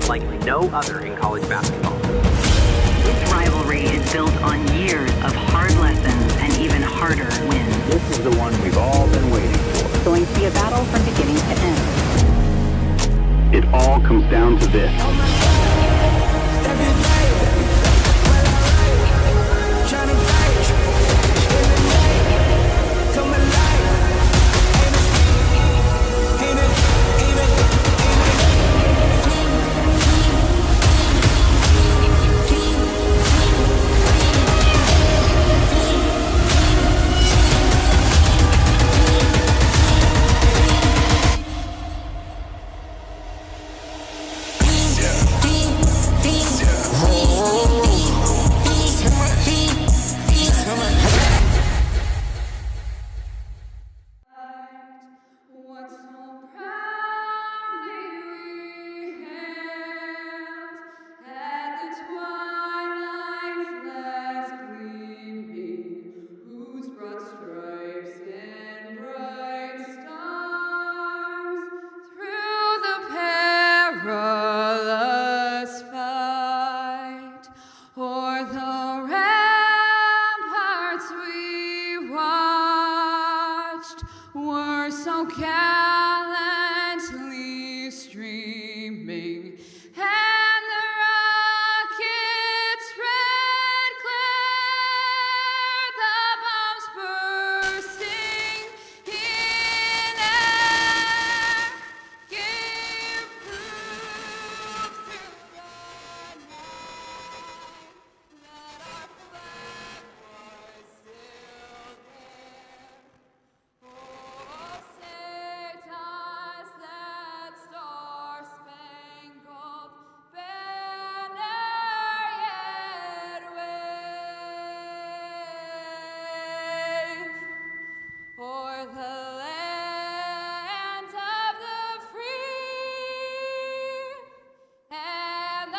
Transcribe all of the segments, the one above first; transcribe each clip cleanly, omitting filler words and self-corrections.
Like no other in college basketball. This rivalry is built on years of hard lessons and even harder wins. This is the one we've all been waiting for. It's going to be a battle from beginning to end. It all comes down to this. Gallantly streaming, and the rockets red glare, the bombs bursting in air, gave proof through the night that our flag was still there. Oh, saved us that star-spangled banner yet wave, o'er the land of the free and the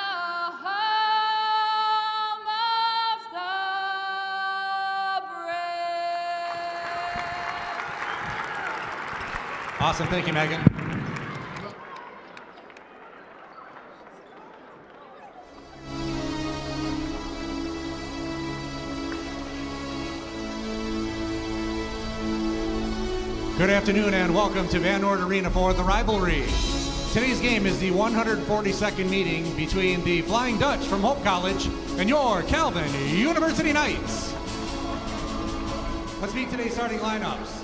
home of the brave. Awesome. Thank you, Megan. Good afternoon and welcome to Van Noord Arena for the rivalry. Today's game is the 142nd meeting between the Flying Dutch from Hope College and your Calvin University Knights. Let's meet today's starting lineups.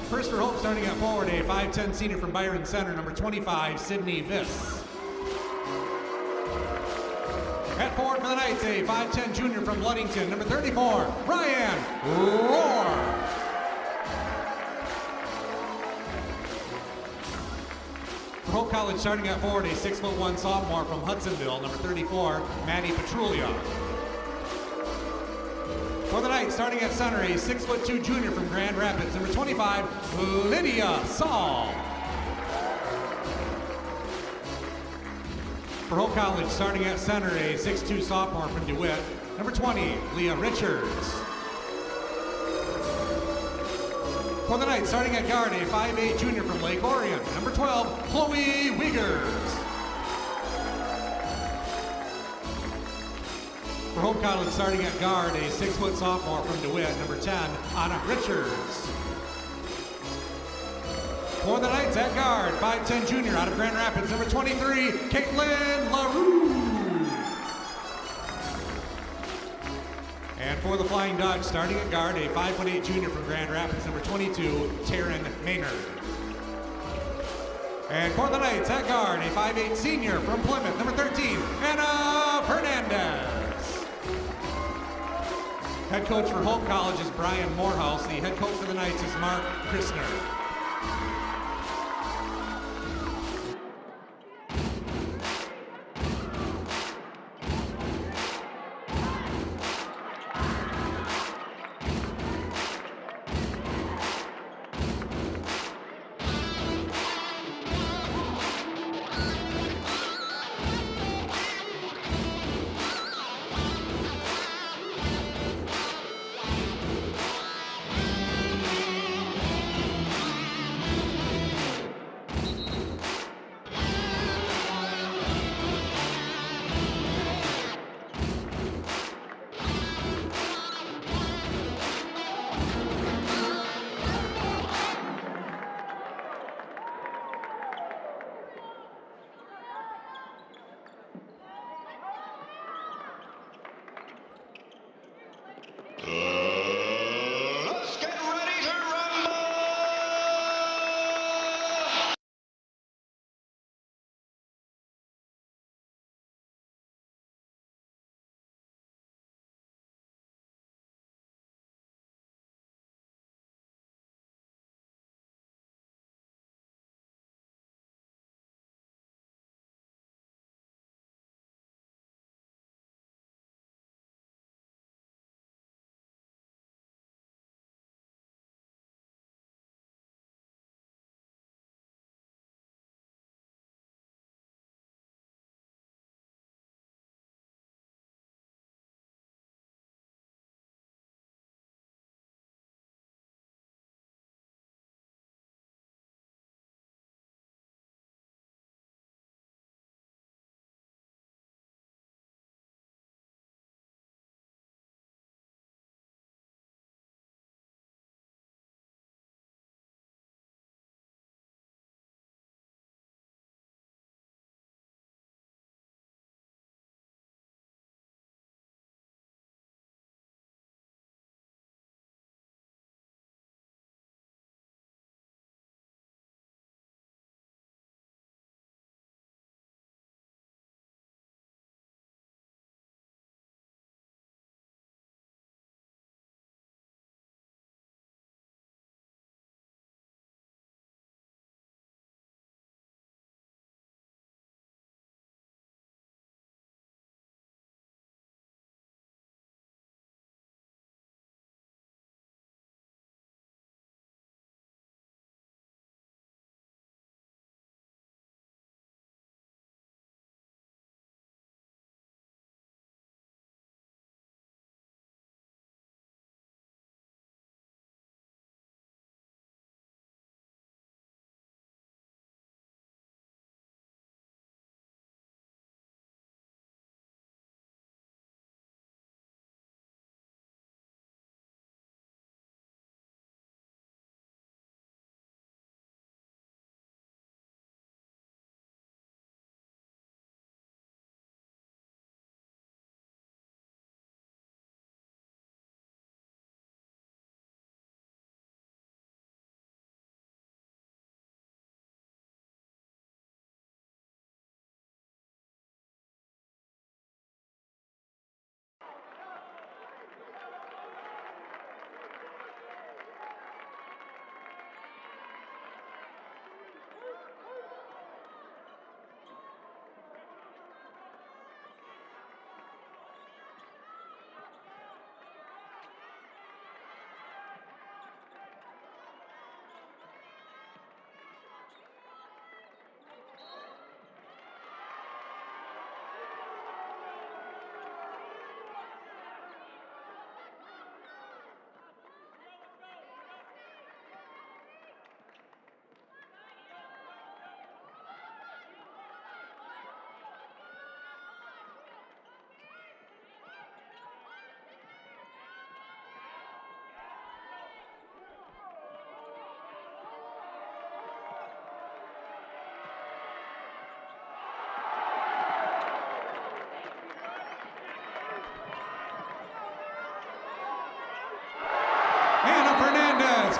First for Hope, starting at forward, a 5'10 senior from Byron Center, number 25, Sydney Viss. At forward for the Knights, a 5'10 junior from Ludington, number 34, Ryan Rohr. For Hope College, starting at forward, a 6'1 sophomore from Hudsonville, number 34, Maddie Petrulia. For the Knights, starting at center, a 6'2 junior from Grand Rapids, number 25, Lydia Saul. For Hope College, starting at center, a 6'2 sophomore from DeWitt, number 20, Leah Richards. For the Knights, starting at guard, a 5'8 junior from Lake Orion, number 12, Chloe Wiegers. For Hope College, starting at guard, a 6' sophomore from DeWitt, number 10, Anna Richards. For the Knights at guard, 5'10 junior out of Grand Rapids, number 23, Caitlin LaRue. And for the Flying Dutch, starting at guard, a 5'8 junior from Grand Rapids, number 22, Taryn Maynard. And for the Knights at guard, a 5'8 senior from Plymouth, number 13, Anna Fernandez. Head coach for Hope College is Brian Morehouse. The head coach for the Knights is Mark Christner.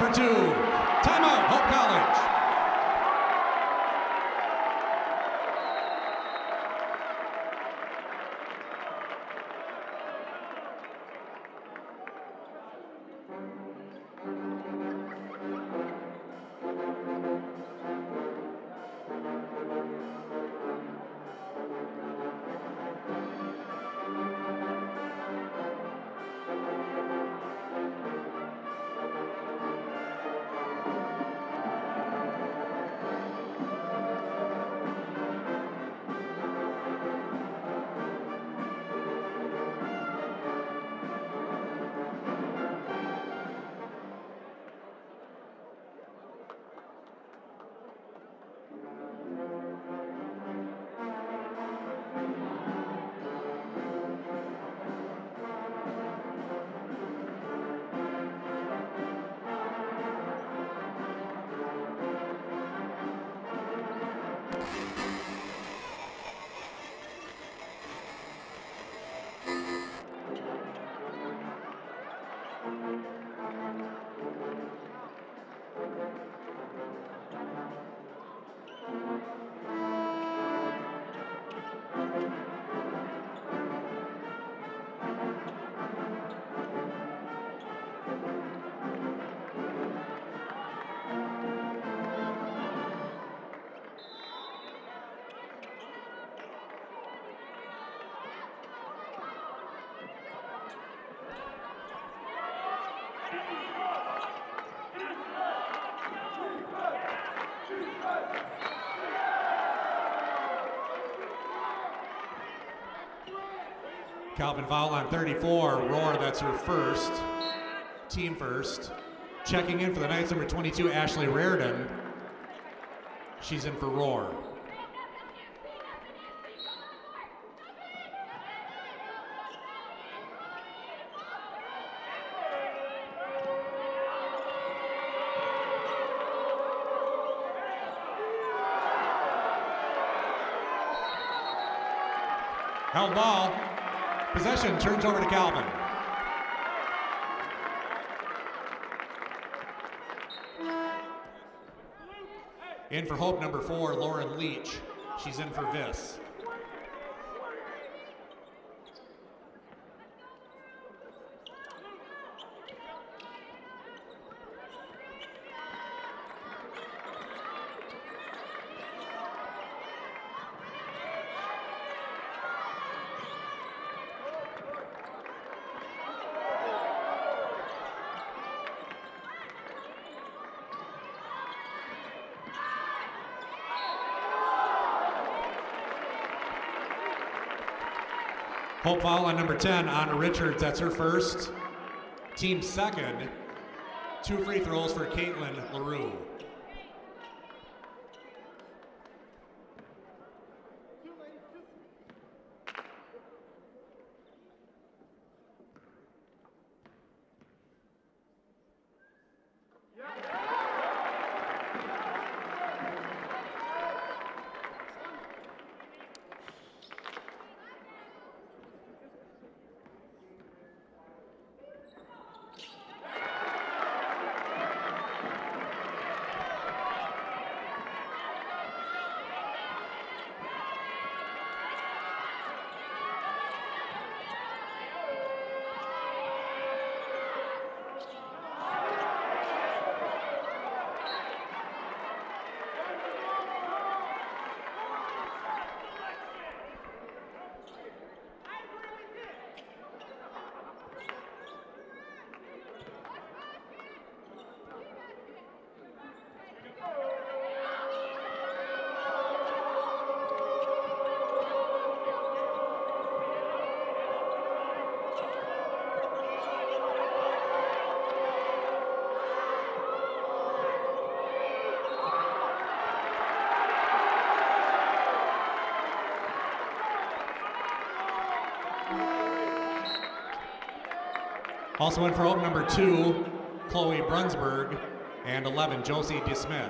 number 2. Timeout, Hope College. Calvin foul on 34, Roar, that's her first, team first. Checking in for the Knights, number 22, Ashley Reardon. She's in for Roar. Held ball. Possession turns over to Calvin. In for Hope, number 4, Lauren Leach. She's in for Viss. Hope foul on number 10, Anna Richards. That's her first. Team second. 2 free throws for Caitlin LaRue. Also in for Hope, number 2, Chloe Brunsberg, and 11, Josie DeSmith.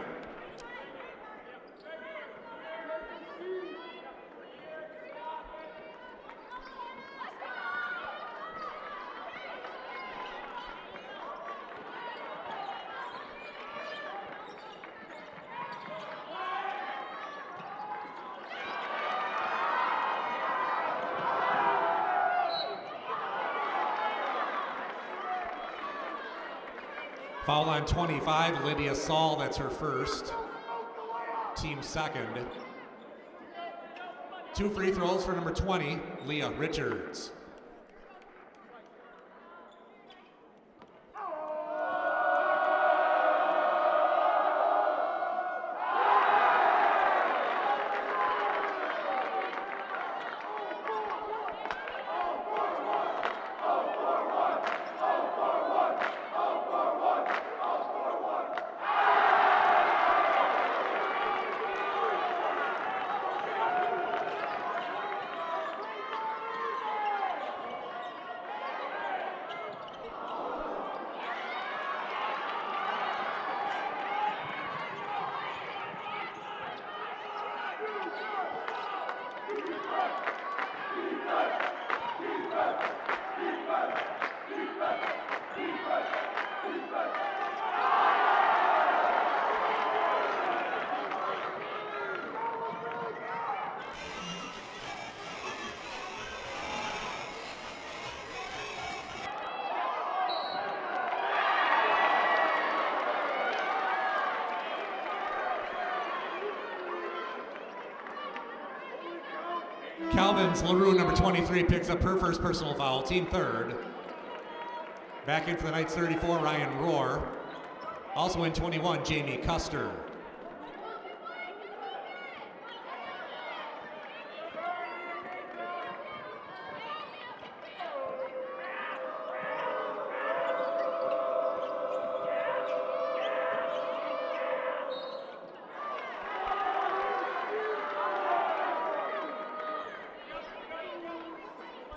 Foul line 25, Lydia Saul, that's her first. Team second. 2 free throws for number 20, Leah Richards. Calvin's LaRue, number 23, picks up her first personal foul, team third. Back into the Knights 34, Ryan Rohr. Also in 21, Jamie Custer.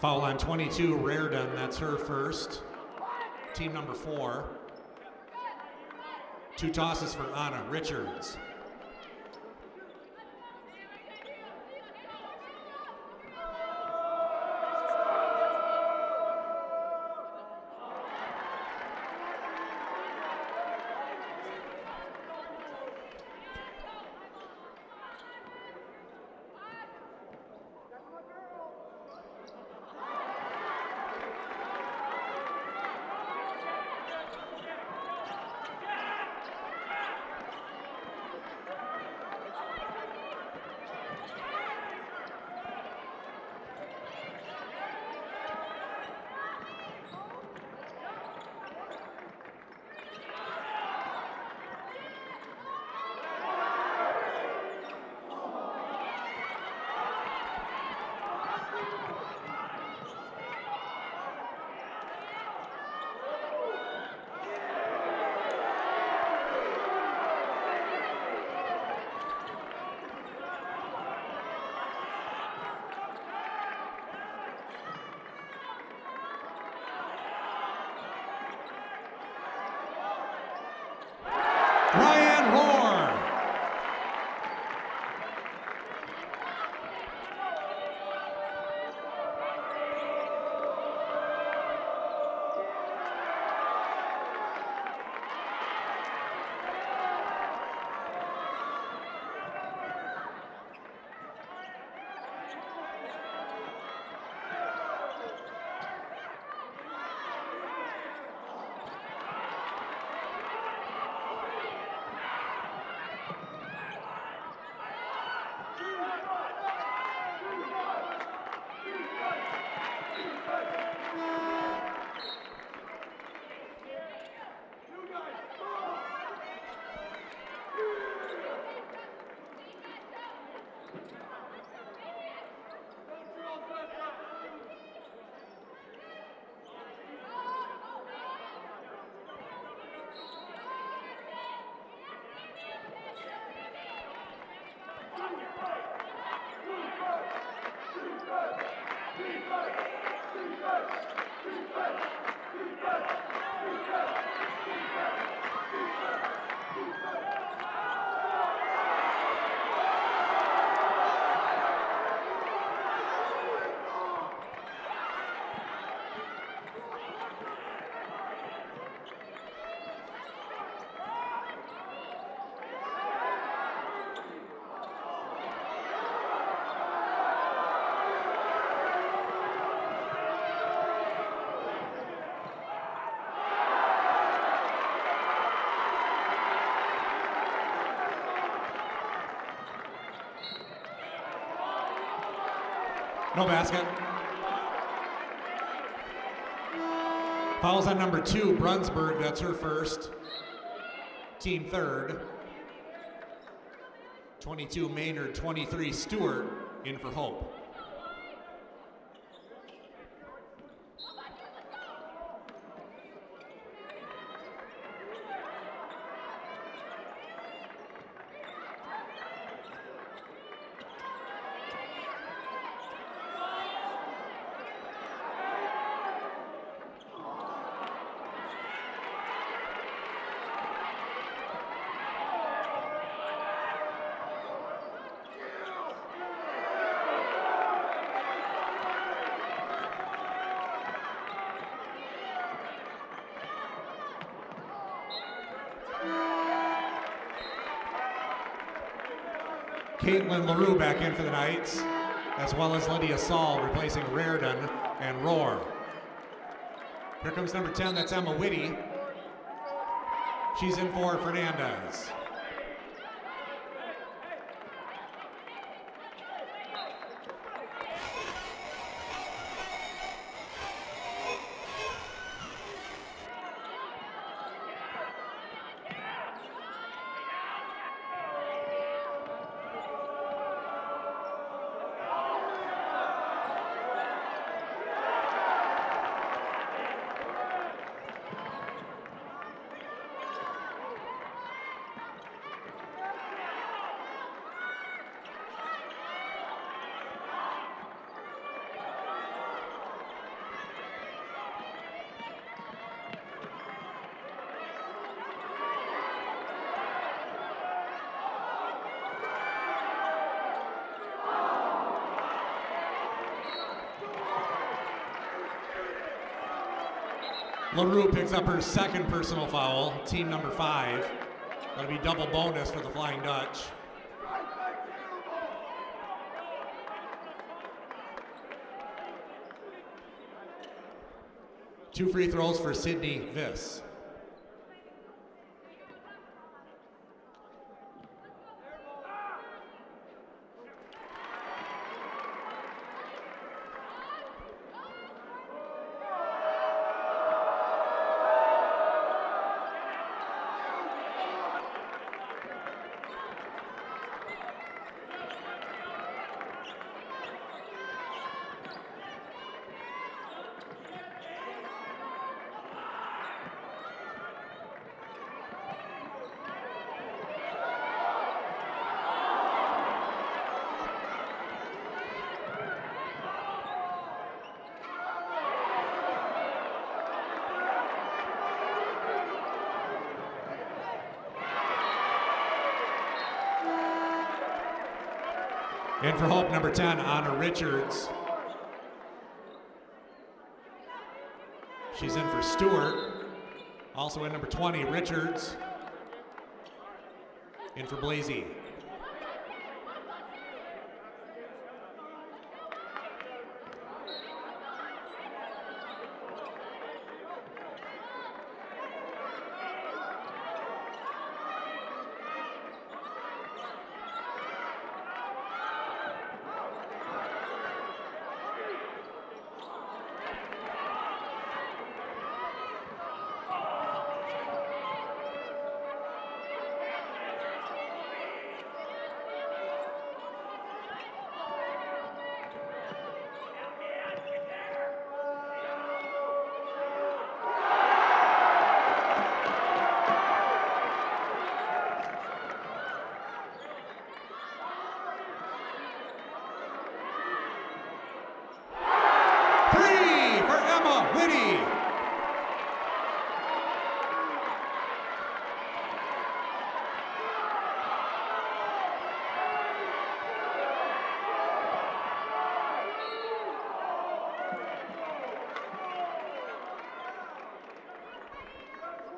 Foul line 22, Reardon, that's her first. Team number 4. 2 tosses for Anna Richards. Ryan Rohr. No basket. Fouls on number 2, Brunsberg, that's her first. Team third. 22, Maynard, 23, Stewart, in for Hope. Caitlin LaRue back in for the Knights, as well as Lydia Saul replacing Reardon and Rohr. Here comes number 10, that's Emma Whitty. She's in for Fernandez. LaRue picks up her second personal foul, team number 5. That'll be double bonus for the Flying Dutch. Two free throws for Sydney Viss. In for Hope, number 10, Anna Richards. She's in for Stewart. Also in number 20, Richards. In for Blasey.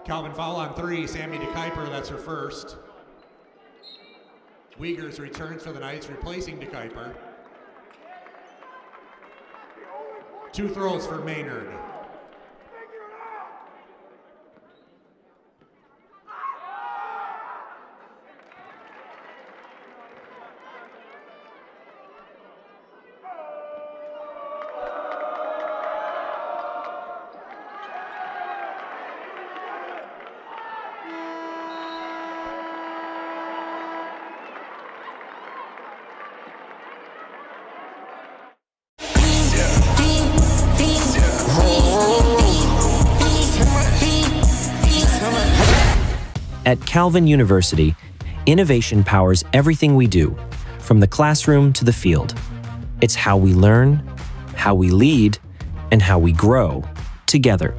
Calvin foul on 3, Sammy DeKuyper, that's her first. Wiegers returns for the Knights, replacing DeKuyper. Two throws for Maynard. At Calvin University, innovation powers everything we do, from the classroom to the field. It's how we learn, how we lead, and how we grow together.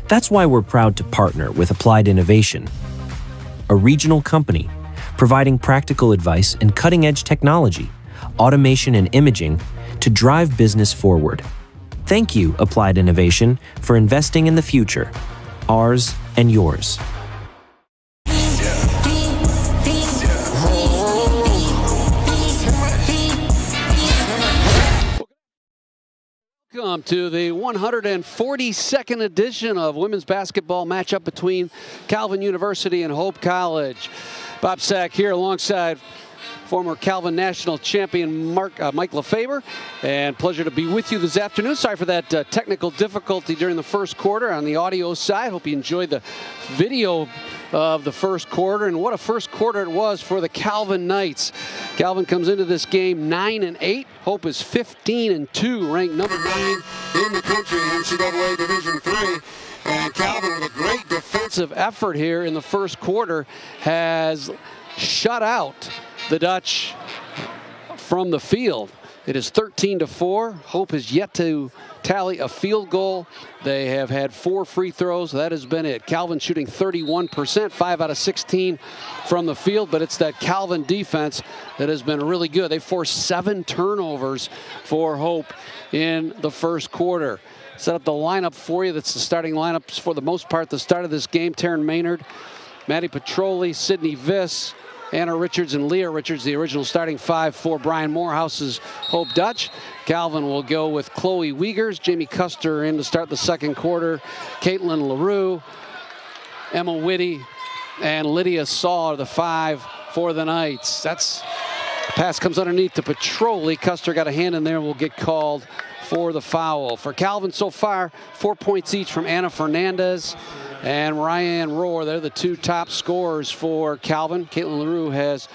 That's why we're proud to partner with Applied Innovation, a regional company providing practical advice and cutting-edge technology, automation and imaging to drive business forward. Thank you, Applied Innovation, for investing in the future, ours and yours. Welcome to the 142nd edition of women's basketball matchup between Calvin University and Hope College. Bob Sack here alongside former Calvin national champion Mike Lefebvre, and pleasure to be with you this afternoon. Sorry for that technical difficulty during the first quarter on the audio side. Hope you enjoyed the video of the first quarter, and what a first quarter it was for the Calvin Knights. Calvin comes into this game 9-8. Hope is 15-2, ranked number 9 in the country in NCAA Division III. And Calvin, with a great defensive effort here in the first quarter, has shut out the Dutch from the field. It is 13-4. Hope has yet to tally a field goal. They have had 4 free throws. That has been it. Calvin shooting 31%, 5 out of 16 from the field, but it's that Calvin defense that has been really good. They forced 7 turnovers for Hope in the first quarter. Set up the lineup for you. That's the starting lineups for the most part. The start of this game: Taryn Maynard, Maddie Petroli, Sydney Viss, Anna Richards, and Leah Richards, the original starting 5 for Brian Morehouse's Hope Dutch. Calvin will go with Chloe Wiegers, Jamie Custer in to start the second quarter, Caitlin LaRue, Emma Whitty, and Lydia Saw are the 5 for the Knights. That's pass comes underneath to Petroli. Custer got a hand in there and will get called for the foul. For Calvin so far, 4 points each from Anna Fernandez and Ryan Rohr. They're the 2 top scorers for Calvin. Caitlin LaRue has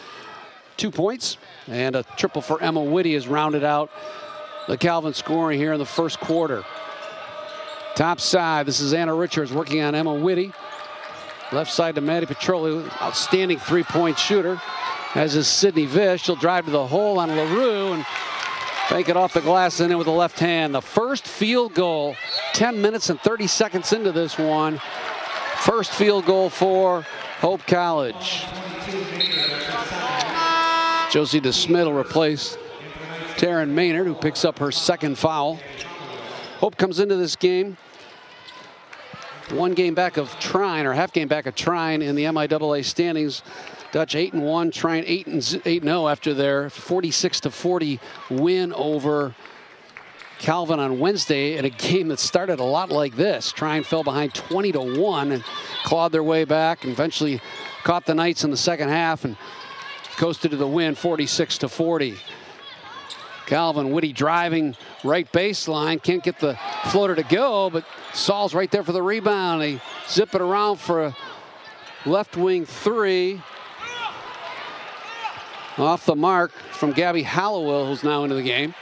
2 points, and a triple for Emma Whitty has rounded out the Calvin scoring here in the first quarter. Top side, this is Anna Richards working on Emma Whitty. Left side to Maddie Petroli, outstanding 3-point shooter, as is Sydney Vish. She'll drive to the hole on LaRue and bank it off the glass and in with the left hand. The first field goal, 10 minutes and 30 seconds into this one. First field goal for Hope College. Josie DeSmith will replace Taryn Maynard, who picks up her second foul. Hope comes into this game 1 game back of Trine, or half game back of Trine in the MIAA standings. Dutch 8-1, Trine 8-0 after their 46-40 win over Calvin on Wednesday in a game that started a lot like this. Trine fell behind 20-1 and clawed their way back and eventually caught the Knights in the second half and coasted to the win 46-40. Calvin Whitty driving right baseline, can't get the floater to go, but Saul's right there for the rebound. They zip it around for a left wing 3. Off the mark from Gabby Hallowell, who's now into the game.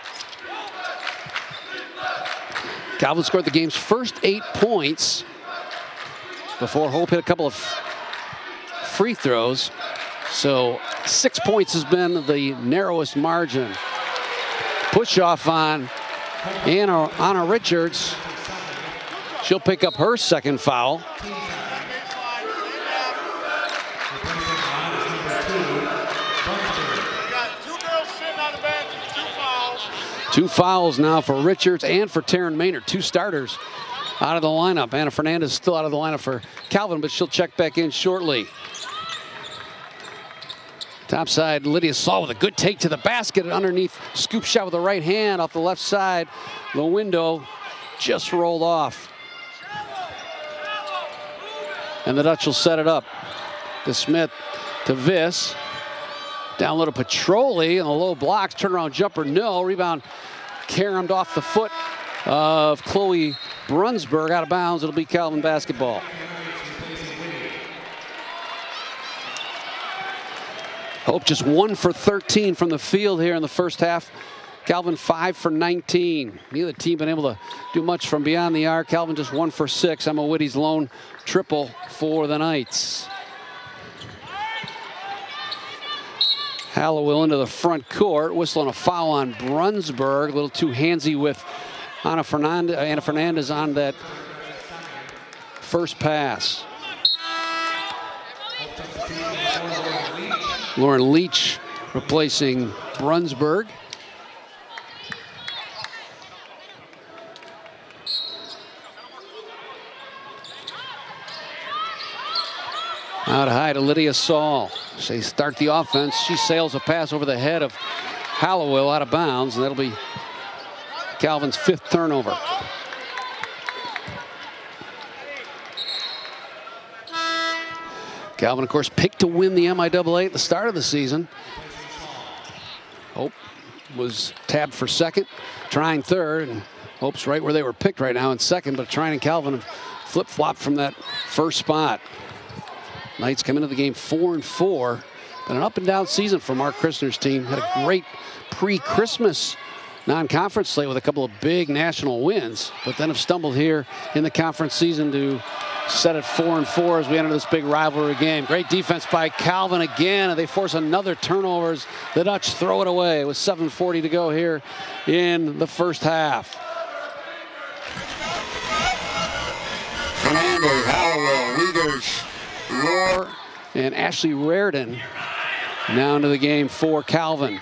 Calvin scored the game's first 8 points before Hope hit a couple of free throws. So 6 points has been the narrowest margin. Push off on Anna Richards. She'll pick up her second foul. Two fouls now for Richards and for Taryn Maynard. 2 starters out of the lineup. Anna Fernandez still out of the lineup for Calvin, but she'll check back in shortly. Topside, Lydia Saul with a good take to the basket and underneath. Scoop shot with the right hand off the left side. The window just rolled off. And the Dutch will set it up. To Smith, to Viss. Down low to Petroli and a low blocks. Turnaround jumper, no. Rebound caromed off the foot of Chloe Brunsberg. Out of bounds. It'll be Calvin basketball. Hope just 1 for 13 from the field here in the first half. Calvin 5 for 19. Neither team been able to do much from beyond the arc. Calvin just 1 for 6. Emma Whitty's lone triple for the Knights. Hallowell into the front court, whistling a foul on Brunsberg. A little too handsy with Ana Fernandez on that first pass. Lauren Leach replacing Brunsberg. Out high to Lydia Saul. They start the offense. She sails a pass over the head of Hallowell out of bounds, and that'll be Calvin's 5th turnover. Calvin, of course, picked to win the MIAA at the start of the season. Hope was tabbed for 2nd, trying 3rd, and Hope's right where they were picked right now in 2nd, but Trine and Calvin have flip-flopped from that first spot. Knights come into the game 4-4. Been an up-and-down season for Mark Christner's team. Had a great pre-Christmas non-conference slate with a couple of big national wins, but then have stumbled here in the conference season to set at 4-4 as we enter this big rivalry game. Great defense by Calvin again, and they force another turnover as the Dutch throw it away with 7:40 to go here in the first half. Fernandez, Hallowell, Wiegers, Rohr, and Ashley Reardon now into the game for Calvin.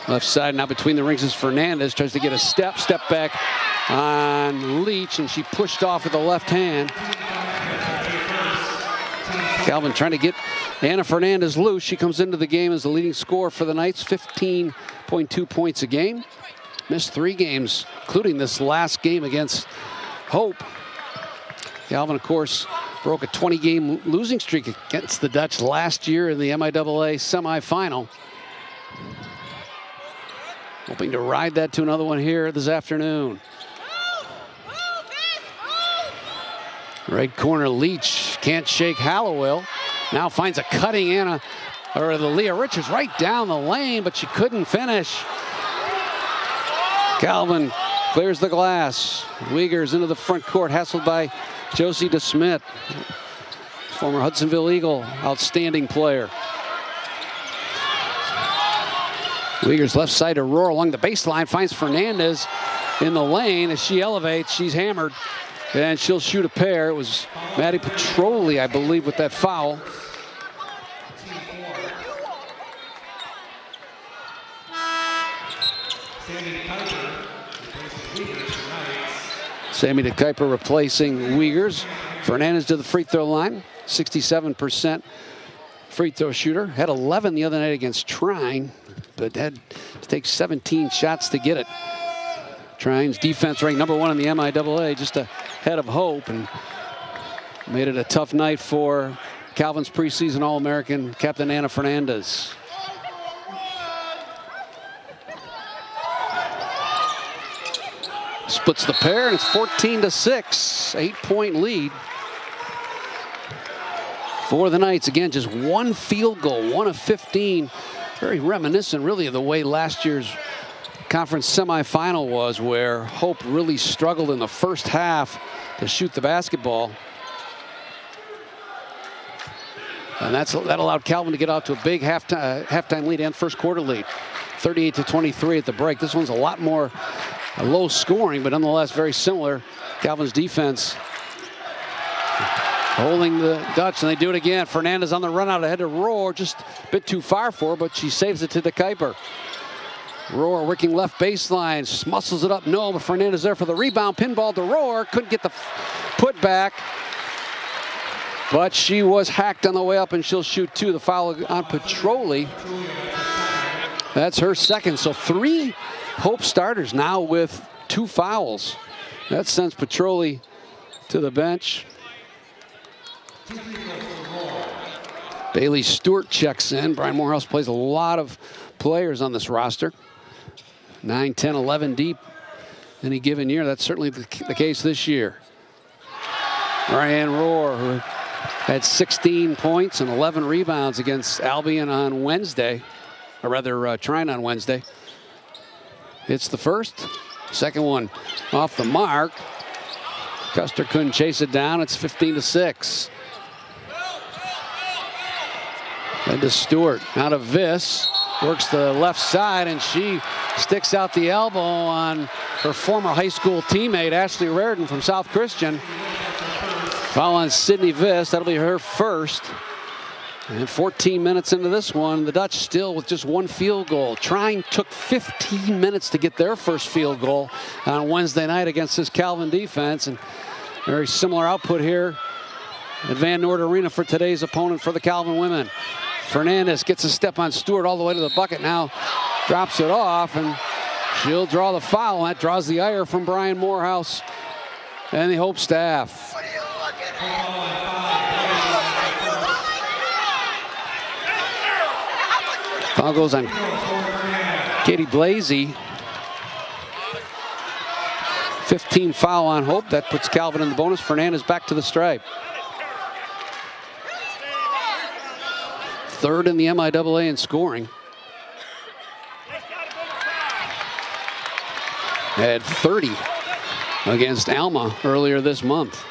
Left side now between the rings is Fernandez. Tries to get a step back on Leach, and she pushed off with the left hand. Calvin trying to get Ana Fernandez loose. She comes into the game as the leading scorer for the Knights, 15.2 points a game. Missed 3 games, including this last game against Hope. Calvin, of course, broke a 20-game losing streak against the Dutch last year in the MIAA semifinal. Hoping to ride that to another one here this afternoon. Right corner, Leach can't shake Hallowell. Now finds a cutting the Leah Richards right down the lane, but she couldn't finish. Calvin clears the glass. Wiegers into the front court, hassled by Josie DeSmit, former Hudsonville Eagle, outstanding player. Wiegers left side to Rohr along the baseline, finds Fernandez in the lane. As she elevates, she's hammered, and she'll shoot a pair. It was Maddie Petroli, I believe, with that foul. Sammy DeKuyper replacing Wiegers. Fernandez to the free throw line, 67% free throw shooter. Had 11 the other night against Trine, but had to take 17 shots to get it. Trine's defense ranked #1 in the MIAA, just ahead of Hope, and made it a tough night for Calvin's preseason All-American captain Ana Fernandez. Splits the pair, and it's 14-6, 8-point lead for the Knights. Again, just 1 field goal, 1 of 15. Very reminiscent, really, of the way last year's conference semifinal was, where Hope really struggled in the first half to shoot the basketball. And that allowed Calvin to get out to a big halftime lead and first quarter lead, 38-23 at the break. This one's a lot more low scoring, but nonetheless very similar. Calvin's defense holding the Dutch, and they do it again. Fernandez on the run out ahead to Rohr, just a bit too far for her, but she saves it to DeKuyper. Rohr working left baseline, muscles it up, no, but Fernandez there for the rebound, pinball to Rohr, couldn't get the put back, but she was hacked on the way up, and she'll shoot 2. The foul on Petroli. That's her 2nd, so 3 Hope starters now with 2 fouls. That sends Petroli to the bench. Bailey Stewart checks in. Brian Morehouse plays a lot of players on this roster. 9, 10, 11 deep any given year. That's certainly the case this year. Ryan Rohr, who had 16 points and 11 rebounds against Albion on Wednesday, or rather Trine on Wednesday. Hits the first. Second one off the mark. Custer couldn't chase it down. It's 15-6. And to Stewart, out of Viss, works the left side, and she sticks out the elbow on her former high school teammate, Ashley Raridan from South Christian. Foul on Sydney Viss, that'll be her first. And 14 minutes into this one, the Dutch still with just one field goal. Took 15 minutes to get their first field goal on Wednesday night against this Calvin defense. And very similar output here at Van Noord Arena for today's opponent for the Calvin women. Fernandez gets a step on Stewart all the way to the bucket now. Drops it off, and she'll draw the foul. That draws the ire from Brian Morehouse and the Hope staff. Foul goes on Katie Blasey. 15 foul on Hope. That puts Calvin in the bonus. Fernandez back to the stripe. Third in the MIAA in scoring. Had 30 against Alma earlier this month.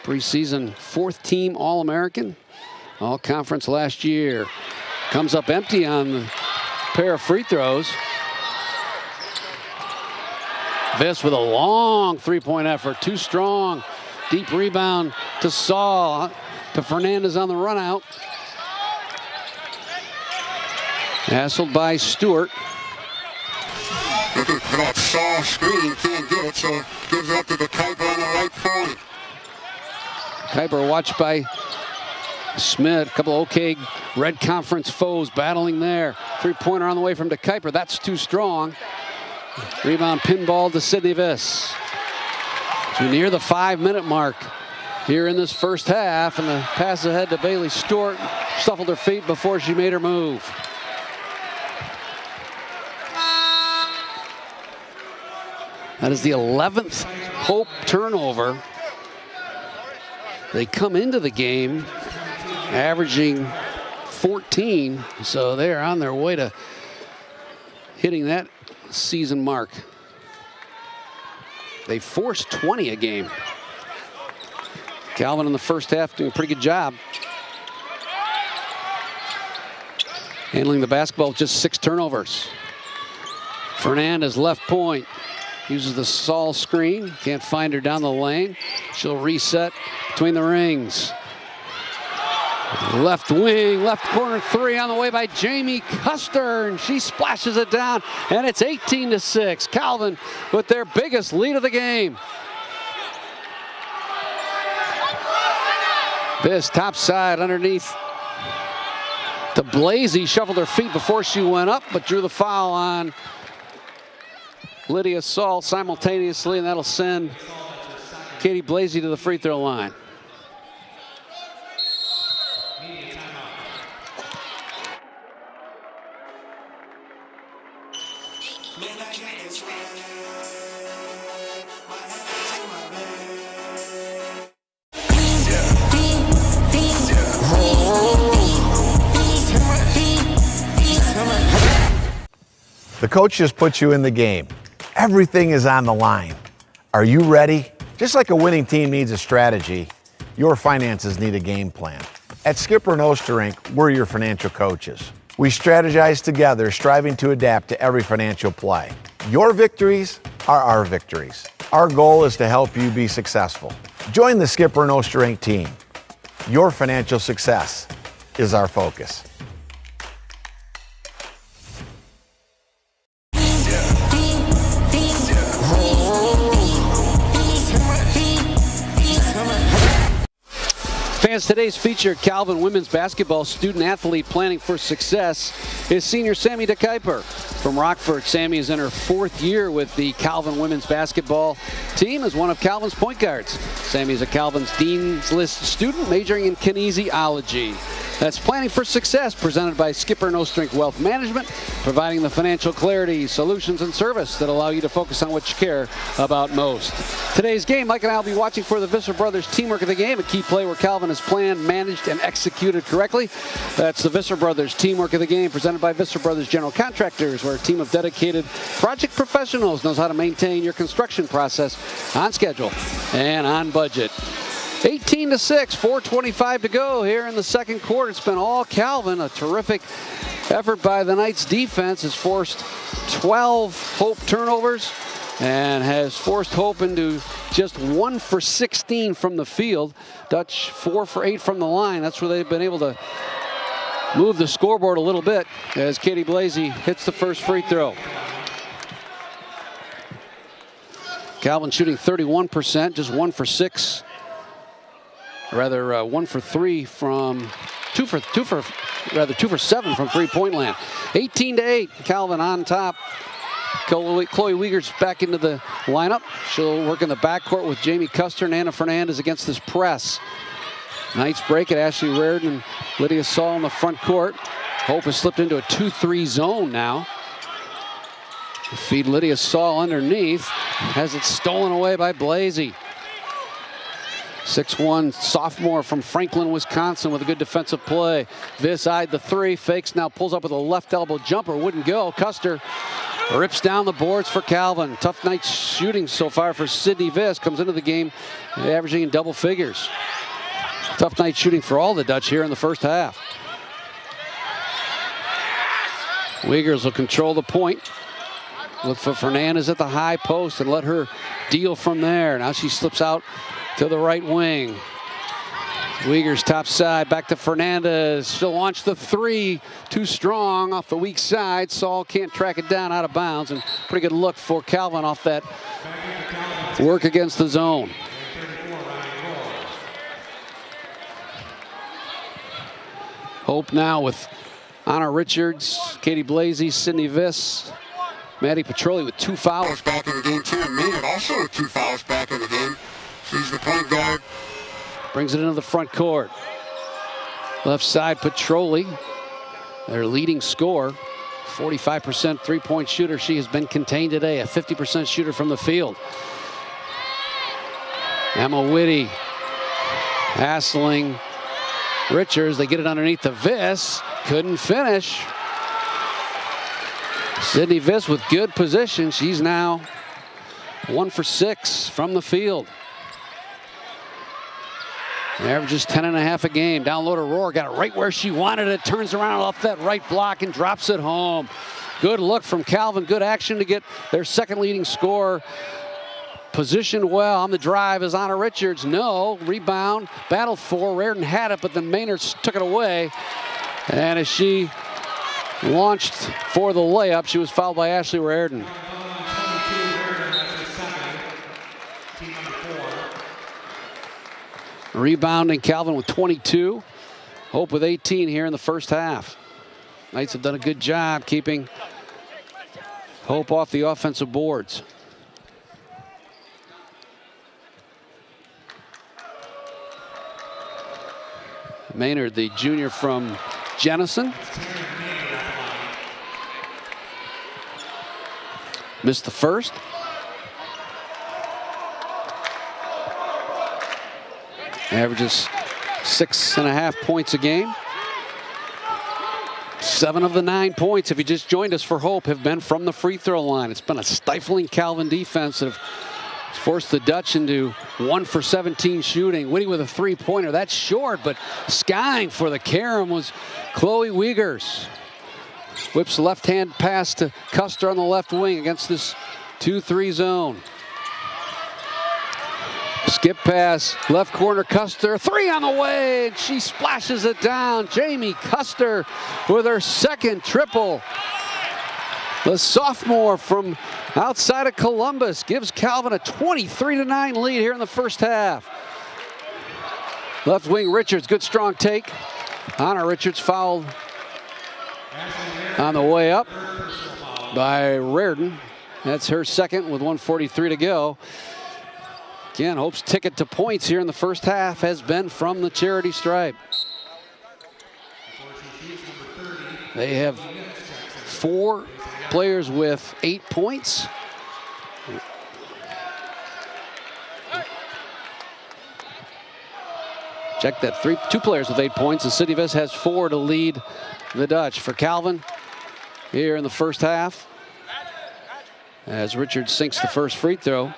Preseason fourth team All-American. All-Conference last year. Comes up empty on the pair of free throws. Viss with a long three-point effort. Too strong. Deep rebound to Saul. To Fernandez on the run out. Hassled by Stewart. That Saul screen can't get it, so gives it up to the Kuiper on the right point. Kuiper watched by Smith. A couple of OK Red Conference foes battling there. Three-pointer on the way from De Kuiper. That's too strong. Rebound pinball to Sydney Viss. So near the 5-minute mark here in this first half, and the pass ahead to Bailey Stewart. Shuffled her feet before she made her move. That is the 11th Hope turnover. They come into the game averaging 14, so they're on their way to hitting that season mark. They forced 20 a game. Calvin in the first half doing a pretty good job. Handling the basketball with just 6 turnovers. Fernandez left point. Uses the Saul screen. Can't find her down the lane. She'll reset between the rings. Left wing, left corner three on the way by Jamie Custer, and she splashes it down, and it's 18-6. Calvin with their biggest lead of the game. This top side underneath to Blasey. Shuffled her feet before she went up, but drew the foul on Lydia Saul simultaneously, and that'll send Katie Blasey to the free throw line. The coach just put you in the game. Everything is on the line. Are you ready? Just like a winning team needs a strategy, your finances need a game plan. At Skipper and Osterink, we're your financial coaches. We strategize together, striving to adapt to every financial play. Your victories are our victories. Our goal is to help you be successful. Join the Skipper and Osterink team. Your financial success is our focus. Fans, today's featured Calvin women's basketball student athlete planning for success is senior Sammy De Kuiper from Rockford. Sammy is in her 4th year with the Calvin women's basketball team as one of Calvin's point guards. Sammy is a Calvin's Dean's List student majoring in kinesiology. That's Planning for Success, presented by Skipper and Osterink Wealth Management, providing the financial clarity, solutions, and service that allow you to focus on what you care about most. Today's game, Mike and I will be watching for the Visser Brothers teamwork of the game, a key play where Calvin has planned, managed, and executed correctly. That's the Visser Brothers teamwork of the game, presented by Visser Brothers General Contractors, where a team of dedicated project professionals knows how to maintain your construction process on schedule and on budget. 18-6, 4:25 to go here in the second quarter. It's been all Calvin. A terrific effort by the Knights defense has forced 12 Hope turnovers and has forced Hope into just 1 for 16 from the field. Dutch 4 for 8 from the line. That's where they've been able to move the scoreboard a little bit as Katie Blasey hits the first free throw. Calvin shooting 31%, just 1 for 6. Rather, 1 for 3 from 2 for 7 from three-point land. 18-8, Calvin on top. Chloe Wiegers back into the lineup. She'll work in the backcourt with Jamie Custer and Anna Fernandez against this press. Knights break it. Ashley Reardon and Lydia Saul in the front court. Hope has slipped into a 2-3 zone now. Feed Lydia Saul underneath. Has it stolen away by Blasey. 6'1" sophomore from Franklin, Wisconsin with a good defensive play. Viss eyed the three, fakes, now pulls up with a left elbow jumper, wouldn't go. Custer rips down the boards for Calvin. Tough night shooting so far for Sydney Viss. Comes into the game averaging in double figures. Tough night shooting for all the Dutch here in the first half. Wiegers will control the point. Look for Fernandez at the high post and let her deal from there. Now she slips out to the right wing. Wiegers top side, back to Fernandez. She'll launch the three, too strong off the weak side. Saul can't track it down out of bounds, and pretty good look for Calvin off that work against the zone. Hope now with Anna Richards, Katie Blasey, Sydney Viss, Maddie Petroli with 2 fouls. Back in the game, too. Maynard also with 2 fouls back in the game. She's the point guard. Brings it into the front court. Left side, Petroli, their leading scorer. 45% three-point shooter. She has been contained today. A 50% shooter from the field. Emma Whitty hassling Richards. They get it underneath the Viss. Couldn't finish. Sydney Viss with good position. She's now 1 for 6 from the field. Averages 10.5 a game. Down low to Rohr. Got it right where she wanted it. Turns around off that right block and drops it home. Good look from Calvin. Good action to get their second leading scorer positioned well. On the drive is Anna Richards. No. Rebound. Battled for. Reardon had it, but then Maynard took it away. And as she launched for the layup, she was fouled by Ashley Reardon. Rebounding Calvin with 22. Hope with 18 here in the first half. Knights have done a good job keeping Hope off the offensive boards. Maynard, the junior from Jenison. Missed the first. Averages 6.5 points a game. 7 of the 9 points, if you just joined us, for Hope have been from the free throw line. It's been a stifling Calvin defense that have forced the Dutch into 1 for 17 shooting. Whitty with a three-pointer. That's short, but skying for the carom was Chloe Wiegers. Whips left-hand pass to Custer on the left wing against this 2-3 zone. Skip pass, left corner, Custer, 3 on the way, and she splashes it down. Jamie Custer with her second triple. The sophomore from outside of Columbus gives Calvin a 23-9 lead here in the first half. Left wing Richards, good strong take. Anna Richards fouled on the way up by Reardon. That's her second with 1:43 to go. Again, Hope's ticket to points here in the first half has been from the charity stripe. They have 4 players with 8 points. Check that, 2 players with 8 points. And Sydney Viss has 4 to lead the Dutch. For Calvin here in the first half, as Richards sinks the first free throw.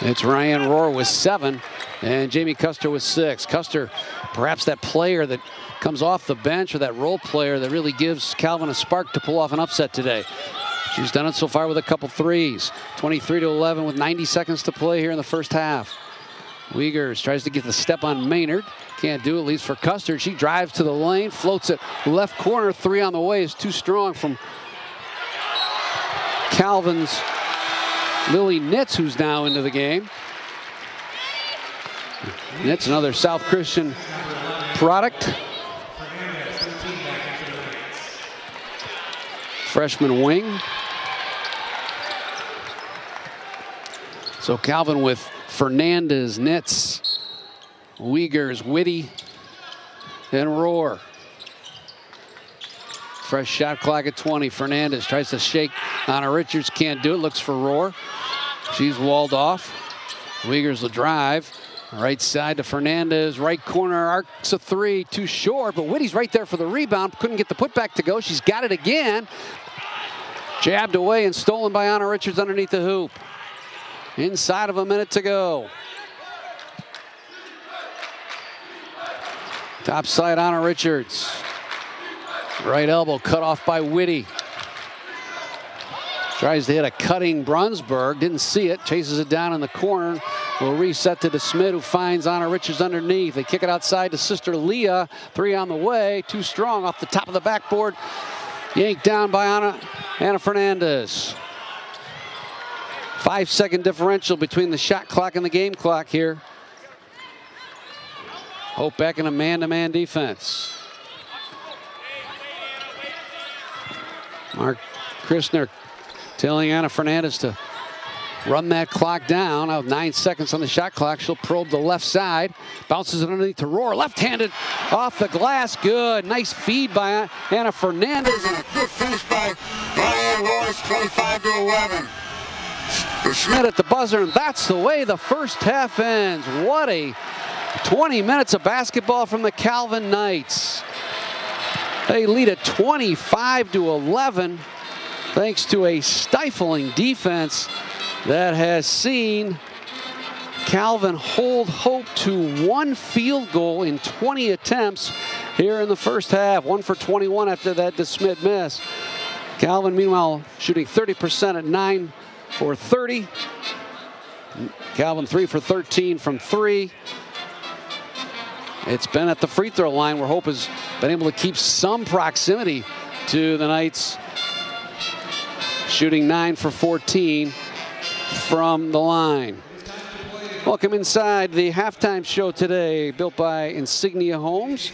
It's Ryan Rohr with 7 and Jamie Custer with 6. Custer, perhaps that player that comes off the bench or that role player that really gives Calvin a spark to pull off an upset today. She's done it so far with a couple threes. 23-11 with 90 seconds to play here in the first half. Wiegers tries to get the step on Maynard. Can't do it, leaves for Custer. She drives to the lane, floats it left corner. 3 on the way is too strong from Calvin's Lily Nitz, who's now into the game. Nitz, another South Christian product. Freshman wing. So Calvin with Fernandez, Nitz, Wiegers, Whitty, and Rohr. Fresh shot clock at 20. Fernandez tries to shake Anna Richards, can't do it, looks for Rohr. She's walled off. Wiegers will drive. Right side to Fernandez, right corner, arcs a 3, too short, but Whitty's right there for the rebound. Couldn't get the putback to go. She's got it again. Jabbed away and stolen by Anna Richards underneath the hoop. Inside of a minute to go. Top side, Anna Richards. Right elbow cut off by Whitty. Tries to hit a cutting Brunsberg, didn't see it, chases it down in the corner. Will reset to DeSmit, who finds Anna Richards underneath. They kick it outside to sister Leah. 3 on the way, too strong off the top of the backboard. Yanked down by Anna Fernandez. 5-second differential between the shot clock and the game clock here. Hope back in a man-to-man defense. Mark Christner telling Anna Fernandez to run that clock down. Now 9 seconds on the shot clock. She'll probe the left side. Bounces it underneath to Rohr. Left-handed off the glass. Good. Nice feed by Anna Fernandez. And a good finish by Ryan Rohr, 25-11. Schmidt at the buzzer, and that's the way the first half ends. What a 20 minutes of basketball from the Calvin Knights. They lead at 25-11 thanks to a stifling defense that has seen Calvin hold Hope to 1 field goal in 20 attempts here in the first half. 1 for 21 after that DeSmit miss. Calvin, meanwhile, shooting 30% at 9 for 30. Calvin 3 for 13 from 3. It's been at the free throw line where Hope has been able to keep some proximity to the Knights. Shooting 9 for 14 from the line. Welcome inside the halftime show today, built by Insignia Homes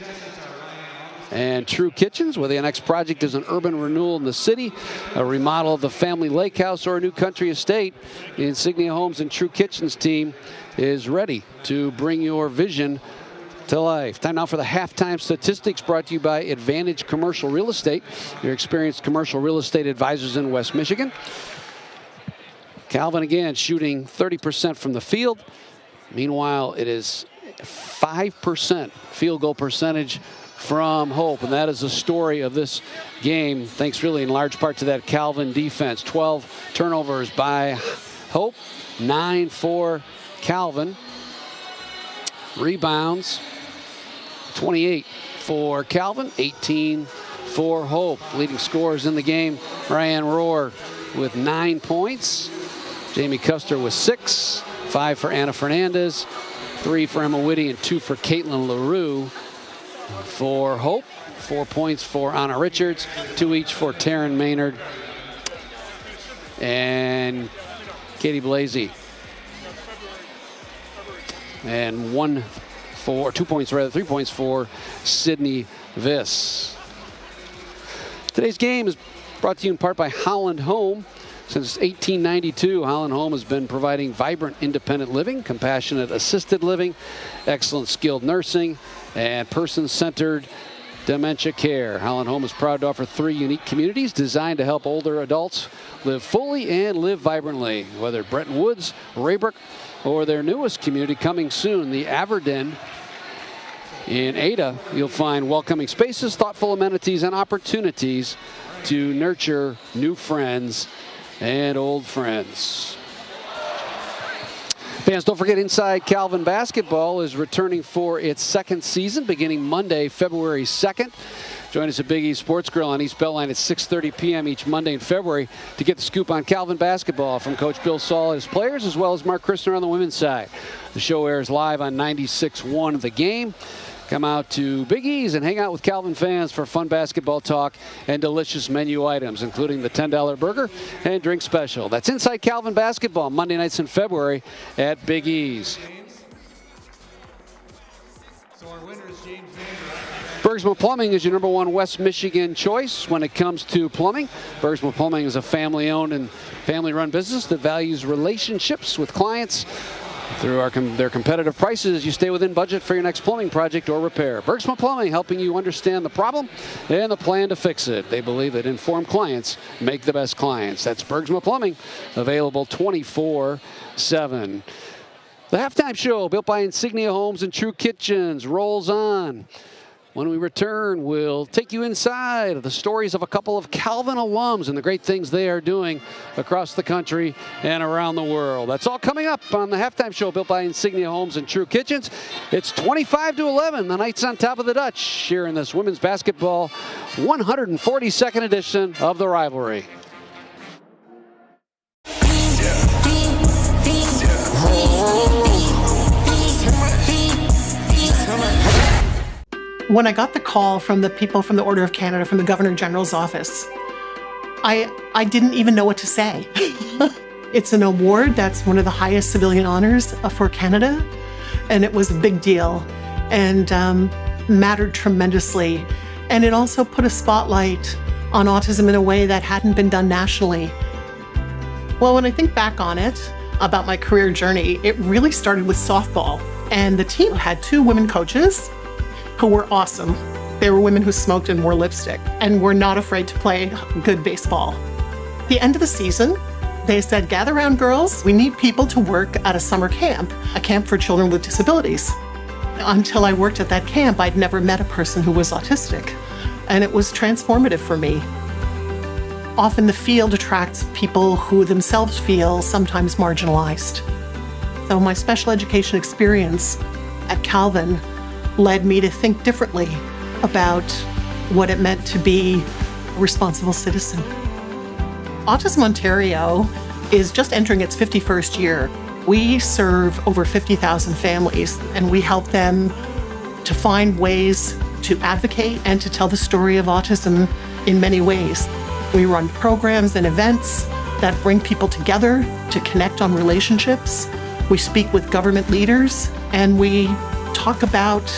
and True Kitchens, where the next project is an urban renewal in the city, a remodel of the family lake house, or a new country estate. The Insignia Homes and True Kitchens team is ready to bring your vision to life. Time now for the halftime statistics, brought to you by Advantage Commercial Real Estate, your experienced commercial real estate advisors in West Michigan. Calvin again shooting 30% from the field. Meanwhile, it is 5% field goal percentage from Hope, and that is the story of this game, thanks really in large part to that Calvin defense. 12 turnovers by Hope, 9 for Calvin. Rebounds, 28 for Calvin, 18 for Hope. Leading scorers in the game, Ryan Rohr with 9 points. Jamie Custer with 6, 5 for Anna Fernandez, 3 for Emma Whitty, and 2 for Caitlin LaRue. For Hope, 4 points for Anna Richards, 2 each for Taryn Maynard and Katie Blasey. And 3 points for Sydney Viss. Today's game is brought to you in part by Holland Home. Since 1892, Holland Home has been providing vibrant independent living, compassionate assisted living, excellent skilled nursing, and person-centered dementia care. Holland Home is proud to offer 3 unique communities designed to help older adults live fully and live vibrantly. Whether Bretton Woods, Raybrook, or their newest community coming soon, the Averden in Ada, you'll find welcoming spaces, thoughtful amenities, and opportunities to nurture new friends and old friends. Fans, don't forget Inside Calvin Basketball is returning for its second season beginning Monday, February 2nd. Join us at Big E Sports Grill on East Beltline at 6:30 p.m. each Monday in February to get the scoop on Calvin basketball from Coach Bill Saul and his players, as well as Mark Christner on the women's side. The show airs live on 96.1 The Game. Come out to Big E's and hang out with Calvin fans for fun basketball talk and delicious menu items, including the $10 burger and drink special. That's Inside Calvin Basketball, Monday nights in February at Big E's. So our winner is James Bergsma Plumbing is your #1 West Michigan choice when it comes to plumbing. Bergsma Plumbing is a family-owned and family-run business that values relationships with clients. Through their competitive prices, you stay within budget for your next plumbing project or repair. Bergsma Plumbing, helping you understand the problem and the plan to fix it. They believe that informed clients make the best clients. That's Bergsma Plumbing, available 24/7. The halftime show, built by Insignia Homes and True Kitchens, rolls on. When we return, we'll take you inside of the stories of a couple of Calvin alums and the great things they are doing across the country and around the world. That's all coming up on the halftime show built by Insignia Homes and True Kitchens. It's 25-11. The Knights on top of the Dutch here in this women's basketball 142nd edition of the rivalry. When I got the call from the people from the Order of Canada, from the Governor General's office, I didn't even know what to say. It's an award that's one of the highest civilian honors for Canada, and it was a big deal and mattered tremendously. And it also put a spotlight on autism in a way that hadn't been done nationally. Well, when I think back on it, about my career journey, it really started with softball. And the team had 2 women coaches who were awesome. They were women who smoked and wore lipstick and were not afraid to play good baseball. At the end of the season, they said, gather around, girls. We need people to work at a summer camp, a camp for children with disabilities. Until I worked at that camp, I'd never met a person who was autistic, and it was transformative for me. Often the field attracts people who themselves feel sometimes marginalized. So my special education experience at Calvin led me to think differently about what it meant to be a responsible citizen. Autism Ontario is just entering its 51st year. We serve over 50,000 families, and we help them to find ways to advocate and to tell the story of autism in many ways. We run programs and events that bring people together to connect on relationships. We speak with government leaders, and we talk about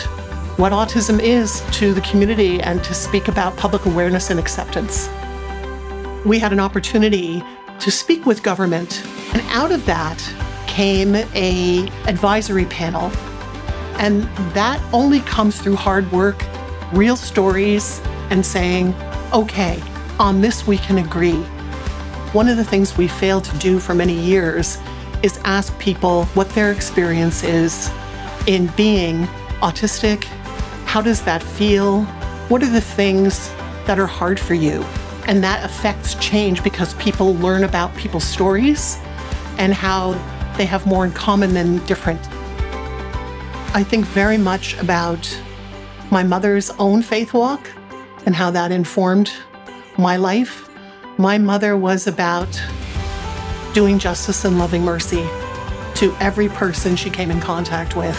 what autism is to the community and to speak about public awareness and acceptance. We had an opportunity to speak with government, and out of that came an advisory panel. And that only comes through hard work, real stories, and saying, okay, on this we can agree. One of the things we failed to do for many years is ask people what their experience is in being autistic. How does that feel? What are the things that are hard for you? And that affects change because people learn about people's stories and how they have more in common than different. I think very much about my mother's own faith walk and how that informed my life. My mother was about doing justice and loving mercy to every person she came in contact with.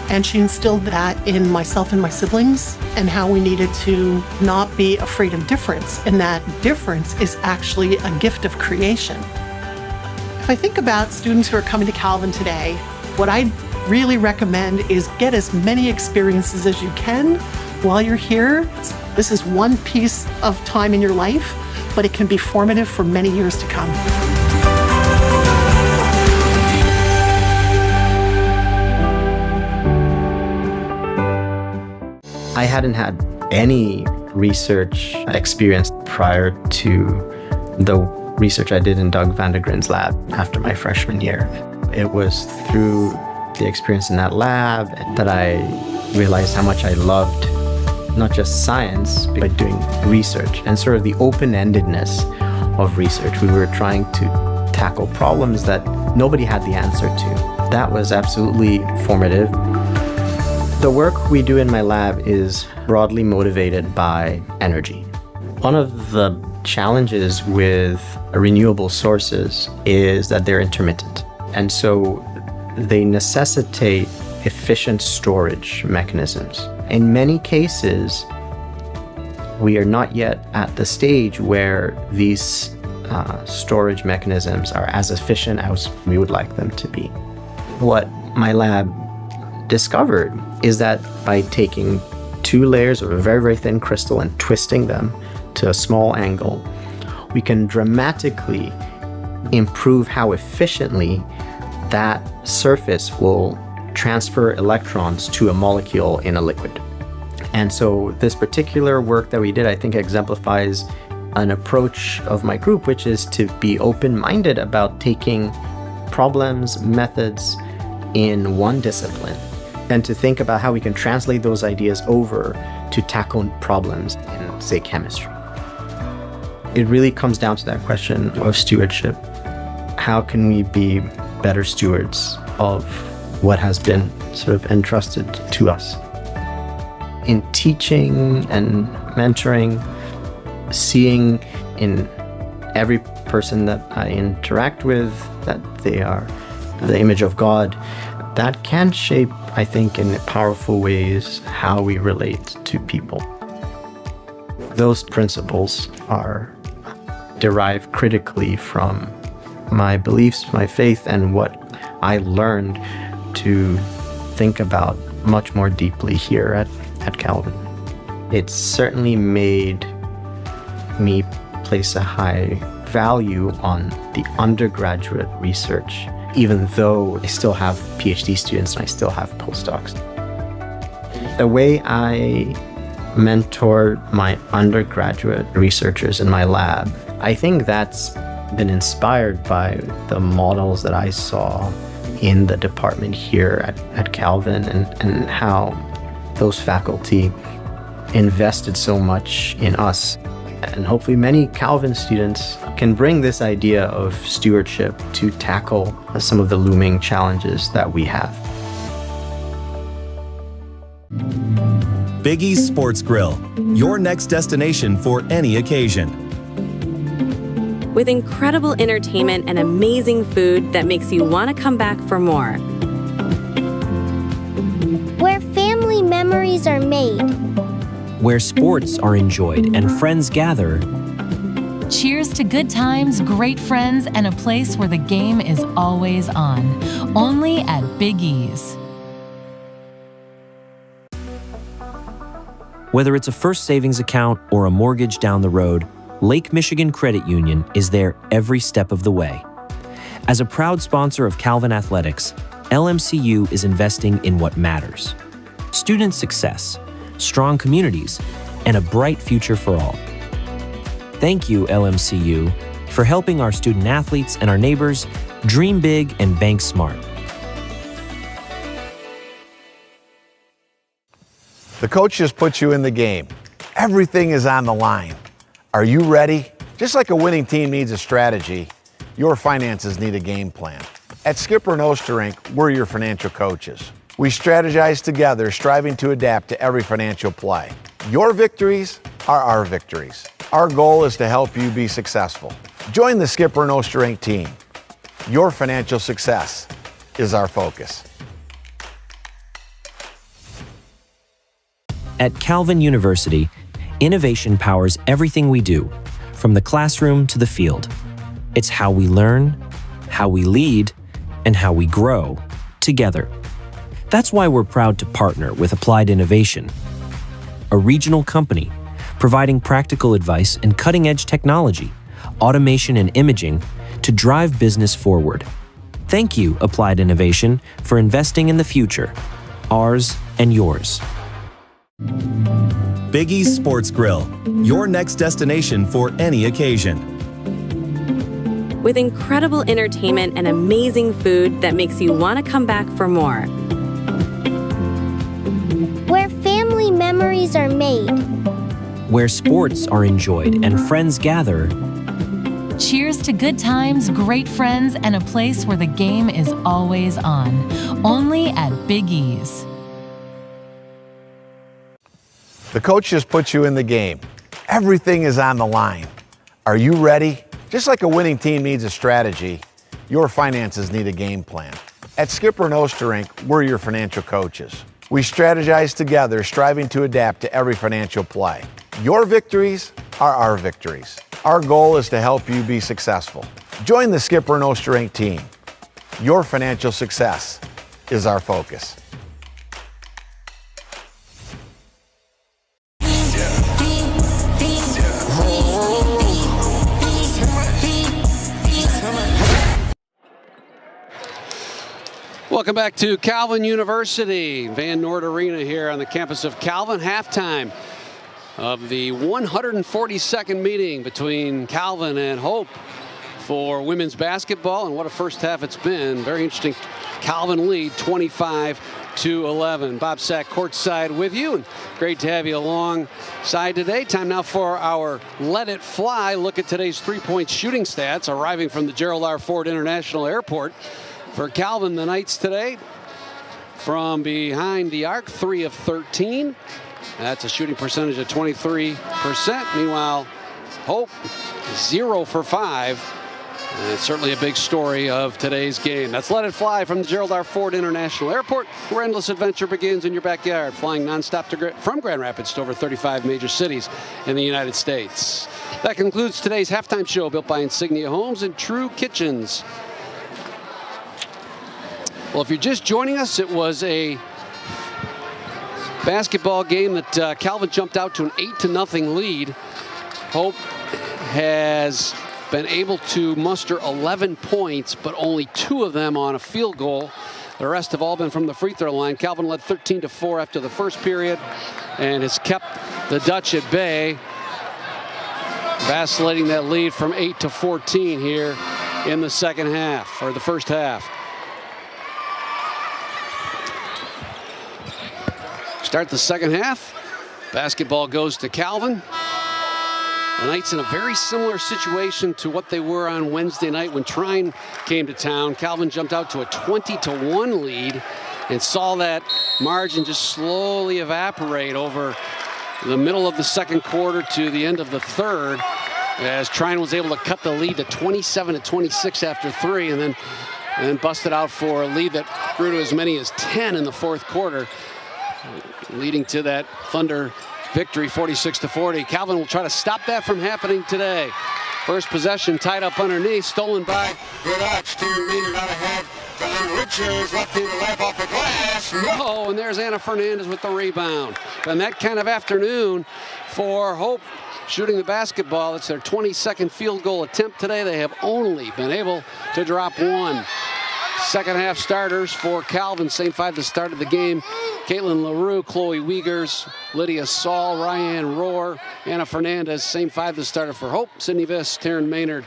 And she instilled that in myself and my siblings, and how we needed to not be afraid of difference, and that difference is actually a gift of creation. If I think about students who are coming to Calvin today, what I really recommend is get as many experiences as you can while you're here. This is one piece of time in your life, but it can be formative for many years to come. I hadn't had any research experience prior to the research I did in Doug Vandegrin's lab after my freshman year. It was through the experience in that lab that I realized how much I loved not just science, but doing research and sort of the open-endedness of research. We were trying to tackle problems that nobody had the answer to. That was absolutely formative. The work we do in my lab is broadly motivated by energy. One of the challenges with renewable sources is that they're intermittent. And so they necessitate efficient storage mechanisms. In many cases, we are not yet at the stage where these storage mechanisms are as efficient as we would like them to be. What my lab discovered is that by taking 2 layers of a very, very thin crystal and twisting them to a small angle, we can dramatically improve how efficiently that surface will transfer electrons to a molecule in a liquid. And so this particular work that we did, I think, exemplifies an approach of my group, which is to be open-minded about taking problems, methods in one discipline, and to think about how we can translate those ideas over to tackle problems in, say, chemistry. It really comes down to that question of stewardship. How can we be better stewards of what has been sort of entrusted to us? In teaching and mentoring, seeing in every person that I interact with that they are the image of God, that can shape, I think, in powerful ways how we relate to people. Those principles are derived critically from my beliefs, my faith, and what I learned to think about much more deeply here at Calvin. It's certainly made me place a high value on the undergraduate research, even though I still have PhD students and I still have postdocs. The way I mentor my undergraduate researchers in my lab, I think that's been inspired by the models that I saw in the department here at Calvin and how those faculty invested so much in us. And hopefully many Calvin students can bring this idea of stewardship to tackle some of the looming challenges that we have. Biggie's Sports Grill, your next destination for any occasion. With incredible entertainment and amazing food that makes you want to come back for more. Where family memories are made. Where sports are enjoyed and friends gather. Cheers to good times, great friends, and a place where the game is always on. Only at Biggie's. Whether it's a first savings account or a mortgage down the road, Lake Michigan Credit Union is there every step of the way. As a proud sponsor of Calvin Athletics, LMCU is investing in what matters: student success, strong communities, and a bright future for all. Thank you, LMCU, for helping our student athletes and our neighbors dream big and bank smart. The coach just put you in the game. Everything is on the line. Are you ready? Just like a winning team needs a strategy, your finances need a game plan. At Skipper and Osterink, we're your financial coaches. We strategize together, striving to adapt to every financial play. Your victories are our victories. Our goal is to help you be successful. Join the Skipper and Osterink team. Your financial success is our focus. At Calvin University, innovation powers everything we do, from the classroom to the field. It's how we learn, how we lead, and how we grow together. That's why we're proud to partner with Applied Innovation, a regional company providing practical advice and cutting-edge technology, automation and imaging to drive business forward. Thank you, Applied Innovation, for investing in the future, ours and yours. Biggie's Sports Grill, your next destination for any occasion. With incredible entertainment and amazing food that makes you want to come back for more. Where family memories are made. Where sports are enjoyed and friends gather. Cheers to good times, great friends, and a place where the game is always on. Only at Big E's. The coach just put you in the game. Everything is on the line. Are you ready? Just like a winning team needs a strategy, your finances need a game plan. At Skipper and Osterink, we're your financial coaches. We strategize together, striving to adapt to every financial play. Your victories are our victories. Our goal is to help you be successful. Join the Skipper and Osterink team. Your financial success is our focus. Welcome back to Calvin University, Van Noort Arena here on the campus of Calvin. Halftime of the 142nd meeting between Calvin and Hope for women's basketball, and what a first half it's been. Very interesting. Calvin lead 25-11. Bob Sack courtside with you, and great to have you alongside today. Time now for our Let It Fly. Look at today's three-point shooting stats arriving from the Gerald R. Ford International Airport. For Calvin, the Knights today, from behind the arc, 3 of 13. That's a shooting percentage of 23%. Meanwhile, Hope, 0 for 5. And it's certainly a big story of today's game. That's Let It Fly from the Gerald R. Ford International Airport, where endless adventure begins in your backyard, flying nonstop from Grand Rapids to over 35 major cities in the United States. That concludes today's halftime show, built by Insignia Homes and True Kitchens. Well, if you're just joining us, it was a basketball game that Calvin jumped out to an 8-0 lead. Hope has been able to muster 11 points, but only 2 of them on a field goal. The rest have all been from the free throw line. Calvin led 13-4 after the first period and has kept the Dutch at bay, vacillating that lead from 8-14 here in the second half, or the first half. Start the second half. Basketball goes to Calvin. The Knights in a very similar situation to what they were on Wednesday night when Trine came to town. Calvin jumped out to a 20-1 lead and saw that margin just slowly evaporate over the middle of the second quarter to the end of the third, as Trine was able to cut the lead to 27-26 after 3, and then busted out for a lead that grew to as many as 10 in the fourth quarter, leading to that Thunder victory, 46-40. Calvin will try to stop that from happening today. First possession tied up underneath, stolen by Good arch, 2 meters out ahead. John Richards left to the left off the glass. No, and there's Anna Fernandez with the rebound. And that kind of afternoon for Hope shooting the basketball. It's their 22nd field goal attempt today. They have only been able to drop 1. Second half starters for Calvin, same 5 to start of the game. Caitlin LaRue, Chloe Wiegers, Lydia Saul, Ryan Rohr, Anna Fernandez, same 5 to starter for Hope. Sydney Viss, Taryn Maynard,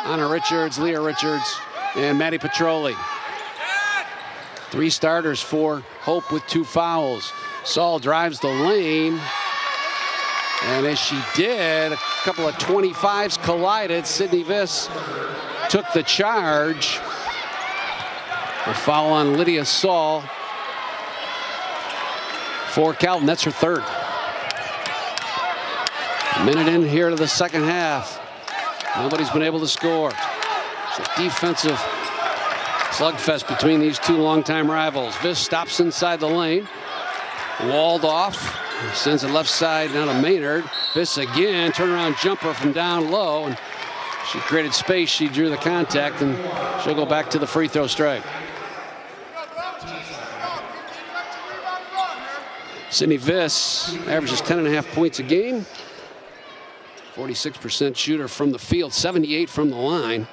Anna Richards, Leah Richards, and Maddie Petroli. 3 starters for Hope with 2 fouls. Saul drives the lane, and as she did, a couple of 25s collided. Sydney Viss took the charge. A foul on Lydia Saul for Calvin. That's her 3rd. A minute in here to the second half. Nobody's been able to score. It's a defensive slugfest between these 2 longtime rivals. Viss stops inside the lane. Walled off. Sends it left side now to Maynard. Viss again. Turnaround jumper from down low. And she created space. She drew the contact, and she'll go back to the free throw stripe. Sydney Viss averages 10.5 points a game. 46% shooter from the field, 78 from the line.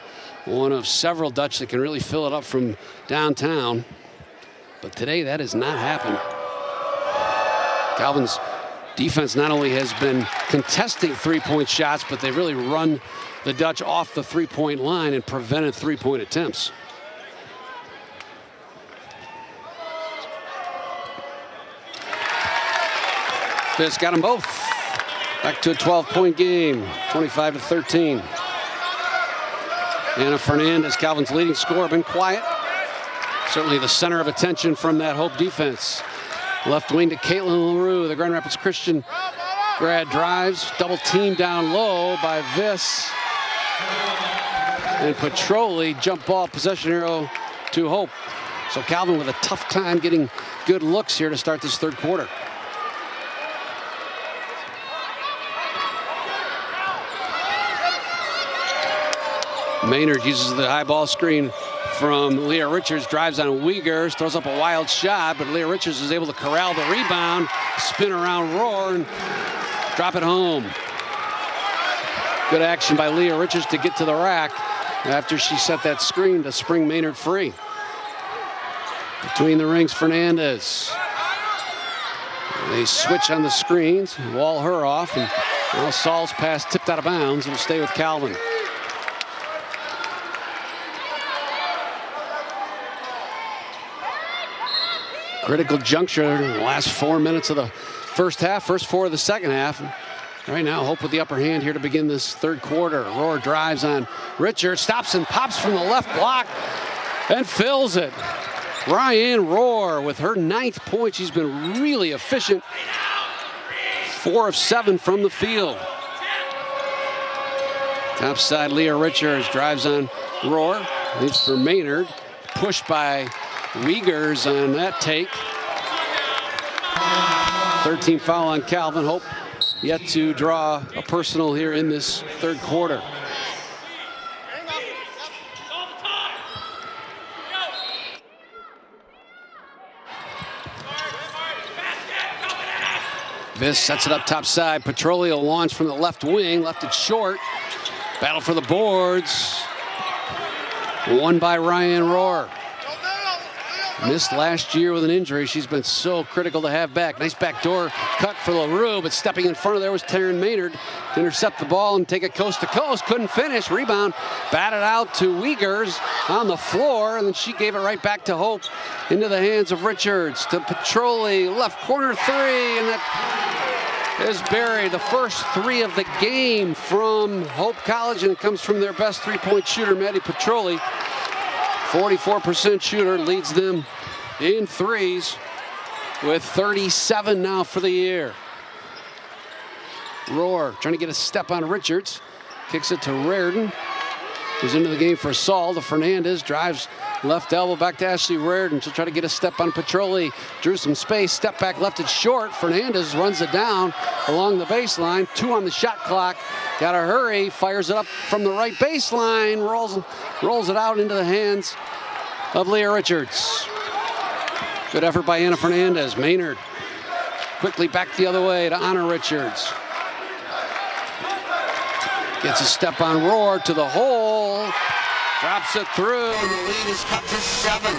One of several Dutch that can really fill it up from downtown. But today that has not happened. Calvin's defense not only has been contesting 3-point shots, but they've really run the Dutch off the 3-point line and prevented 3-point attempts. Viss got them both. Back to a 12-point game, 25-13. Anna Fernandez, Calvin's leading scorer, been quiet. Certainly the center of attention from that Hope defense. Left wing to Caitlin LaRue, the Grand Rapids Christian grad drives, double team down low by Viss. And Petroli, jump ball, possession arrow to Hope. So Calvin with a tough time getting good looks here to start this third quarter. Maynard uses the high ball screen from Leah Richards, drives on Wiegers, throws up a wild shot, but Leah Richards is able to corral the rebound, spin around Roar, and drop it home. Good action by Leah Richards to get to the rack after she set that screen to spring Maynard free. Between the rings, Fernandez. They switch on the screens, wall her off, and now Saul's pass tipped out of bounds. It'll stay with Calvin. Critical juncture in the last 4 minutes of the first half, first 4 of the second half. Right now, Hope with the upper hand here to begin this third quarter. Roar drives on Richards, stops and pops from the left block and fills it. Ryan Roar with her 9th point. She's been really efficient. 4 of 7 from the field. Top side, Leah Richards drives on Roar. Leads for Maynard. Pushed by Wiegers on that take. 13th foul on Calvin. Hope yet to draw a personal here in this third quarter. Viss sets it up top side. Petrolio launch from the left wing, left it short. Battle for the boards. Won by Ryan Roar. Missed last year with an injury. She's been so critical to have back. Nice backdoor cut for LaRue, but stepping in front of there was Taryn Maynard to intercept the ball and take it coast to coast. Couldn't finish. Rebound batted out to Wiegers on the floor, and then she gave it right back to Hope into the hands of Richards to Petroli. Left corner 3, and that is buried. The first 3 of the game from Hope College, and it comes from their best three-point shooter, Maddie Petroli. 44% shooter, leads them in threes with 37 now for the year. Roar trying to get a step on Richards. Kicks it to Reardon, who's into the game for Saul. To Fernandez, drives left elbow back to Ashley Reardon. She'll try to get a step on Petroli. Drew some space, step back, left it short. Fernandez runs it down along the baseline. 2 on the shot clock. Got to hurry, fires it up from the right baseline, rolls it out into the hands of Leah Richards. Good effort by Anna Fernandez. Maynard quickly back the other way to Anna Richards. Gets a step on Roar to the hole. Drops it through. The lead is cut to 7.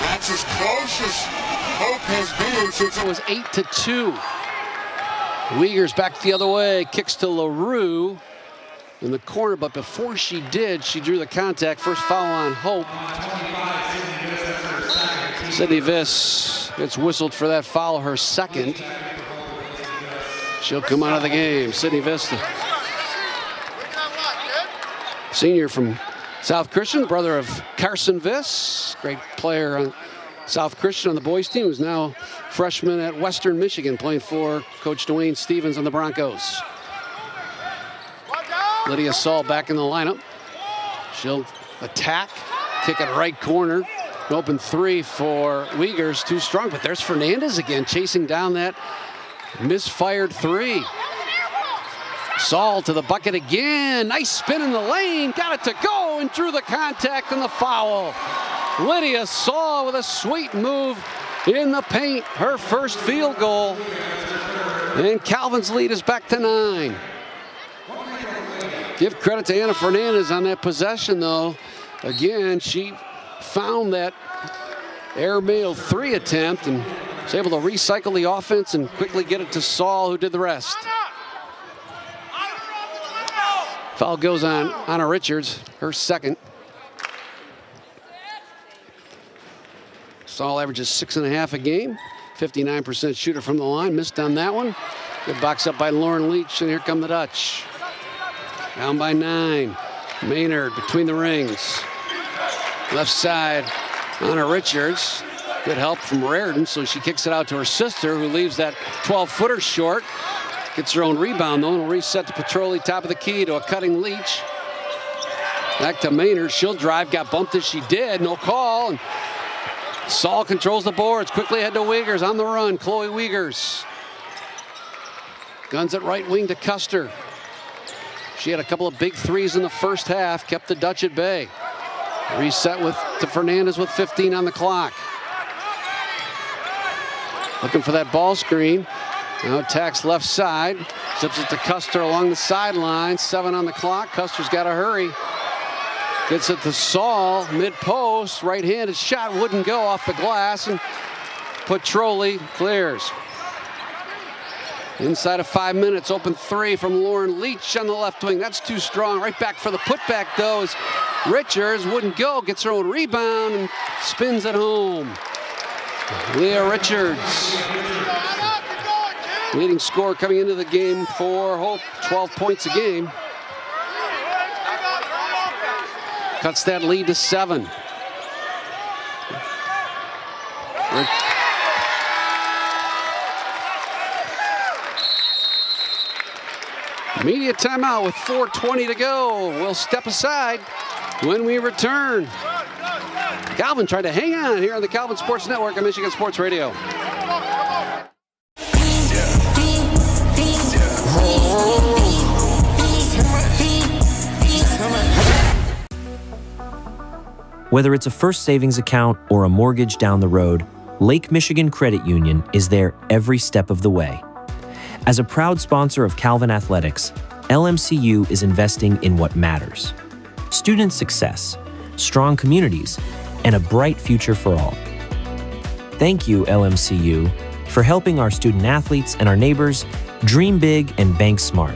That's as close as Hope has been since it was 8-2. Wiegers back the other way, kicks to LaRue in the corner, but before she did, she drew the contact. First foul on Hope. Sydney Viss gets whistled for that foul, her second. She'll come out of the game. Sydney Viss, the senior from South Christian, brother of Carson Viss, great player on South Christian on the boys team, who's now freshman at Western Michigan, playing for Coach Dwayne Stevens on the Broncos. Lydia Saul back in the lineup. She'll attack, kick it right corner. An open 3 for Wiegers, too strong, but there's Fernandez again, chasing down that misfired 3. Saul to the bucket again. Nice spin in the lane, got it to go, and drew the contact and the foul. Lydia Saul with a sweet move in the paint, her first field goal. And Calvin's lead is back to 9. Give credit to Anna Fernandez on that possession, though. Again, she found that airmail 3 attempt and was able to recycle the offense and quickly get it to Saul, who did the rest. Foul goes on Anna Richards, her second. Saul averages 6.5 a game, 59% shooter from the line. Missed on that one. Good box up by Lauren Leach, and here come the Dutch. Down by 9. Maynard between the rings. Left side, Anna Richards. Good help from Raridan, so she kicks it out to her sister, who leaves that 12-footer short. Gets her own rebound, though, and will reset to Petroli, top of the key to a cutting Leach. Back to Maynard. She'll drive, got bumped as she did. No call. And Saul controls the boards. Quickly ahead to Wiegers on the run. Chloe Wiegers. Guns at right wing to Custer. She had a couple of big threes in the first half, kept the Dutch at bay. Reset to Fernandez with 15 on the clock. Looking for that ball screen. Now attacks left side. Zips it to Custer along the sideline. 7 on the clock. Custer's got to hurry. Gets it to Saul, mid-post. Right-handed shot wouldn't go off the glass. And Petroli clears. Inside of 5 minutes, open 3 from Lauren Leach on the left wing. That's too strong. Right back for the putback, though, is Richards. Wouldn't go. Gets her own rebound and spins it home. Leah Richards. Leading scorer coming into the game for Hope. 12 points a game. Cuts that lead to 7. Media timeout with 4:20 to go. We'll step aside when we return. Calvin trying to hang on here on the Calvin Sports Network on Michigan Sports Radio. Whether it's a first savings account or a mortgage down the road, Lake Michigan Credit Union is there every step of the way. As a proud sponsor of Calvin Athletics, LMCU is investing in what matters: student success, strong communities, and a bright future for all. Thank you, LMCU, for helping our student athletes and our neighbors dream big and bank smart.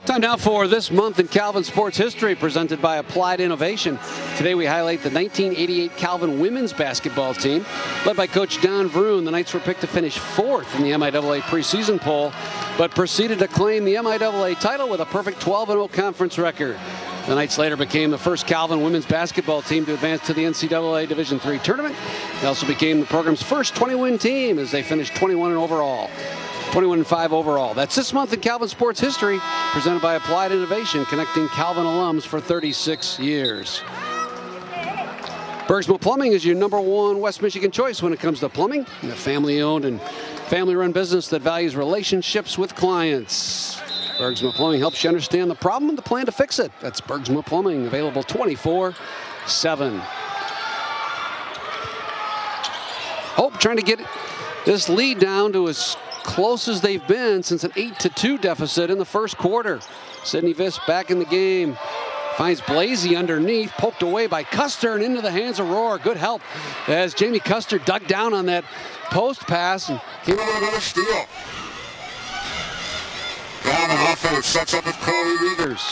Time now for This Month in Calvin Sports History, presented by Applied Innovation. Today we highlight the 1988 Calvin women's basketball team. Led by Coach Don Vroon, the Knights were picked to finish 4th in the MIAA preseason poll, but proceeded to claim the MIAA title with a perfect 12-0 conference record. The Knights later became the first Calvin women's basketball team to advance to the NCAA Division III tournament. They also became the program's first 20-win team as they finished 21-5 overall. That's This Month in Calvin Sports History, presented by Applied Innovation, connecting Calvin alums for 36 years. Bergsma Plumbing is your #1 West Michigan choice when it comes to plumbing. A family-owned and family-run business that values relationships with clients. Bergsma Plumbing helps you understand the problem and the plan to fix it. That's Bergsma Plumbing, available 24/7. Hope trying to get this lead down to as close as they've been since an 8-2 deficit in the first quarter. Sydney Viss back in the game. Finds Blasey underneath, poked away by Custer and into the hands of Rohr. Good help as Jamie Custer dug down on that post pass. And another steal. Down and off, and it sets up with Chloe Wiegers.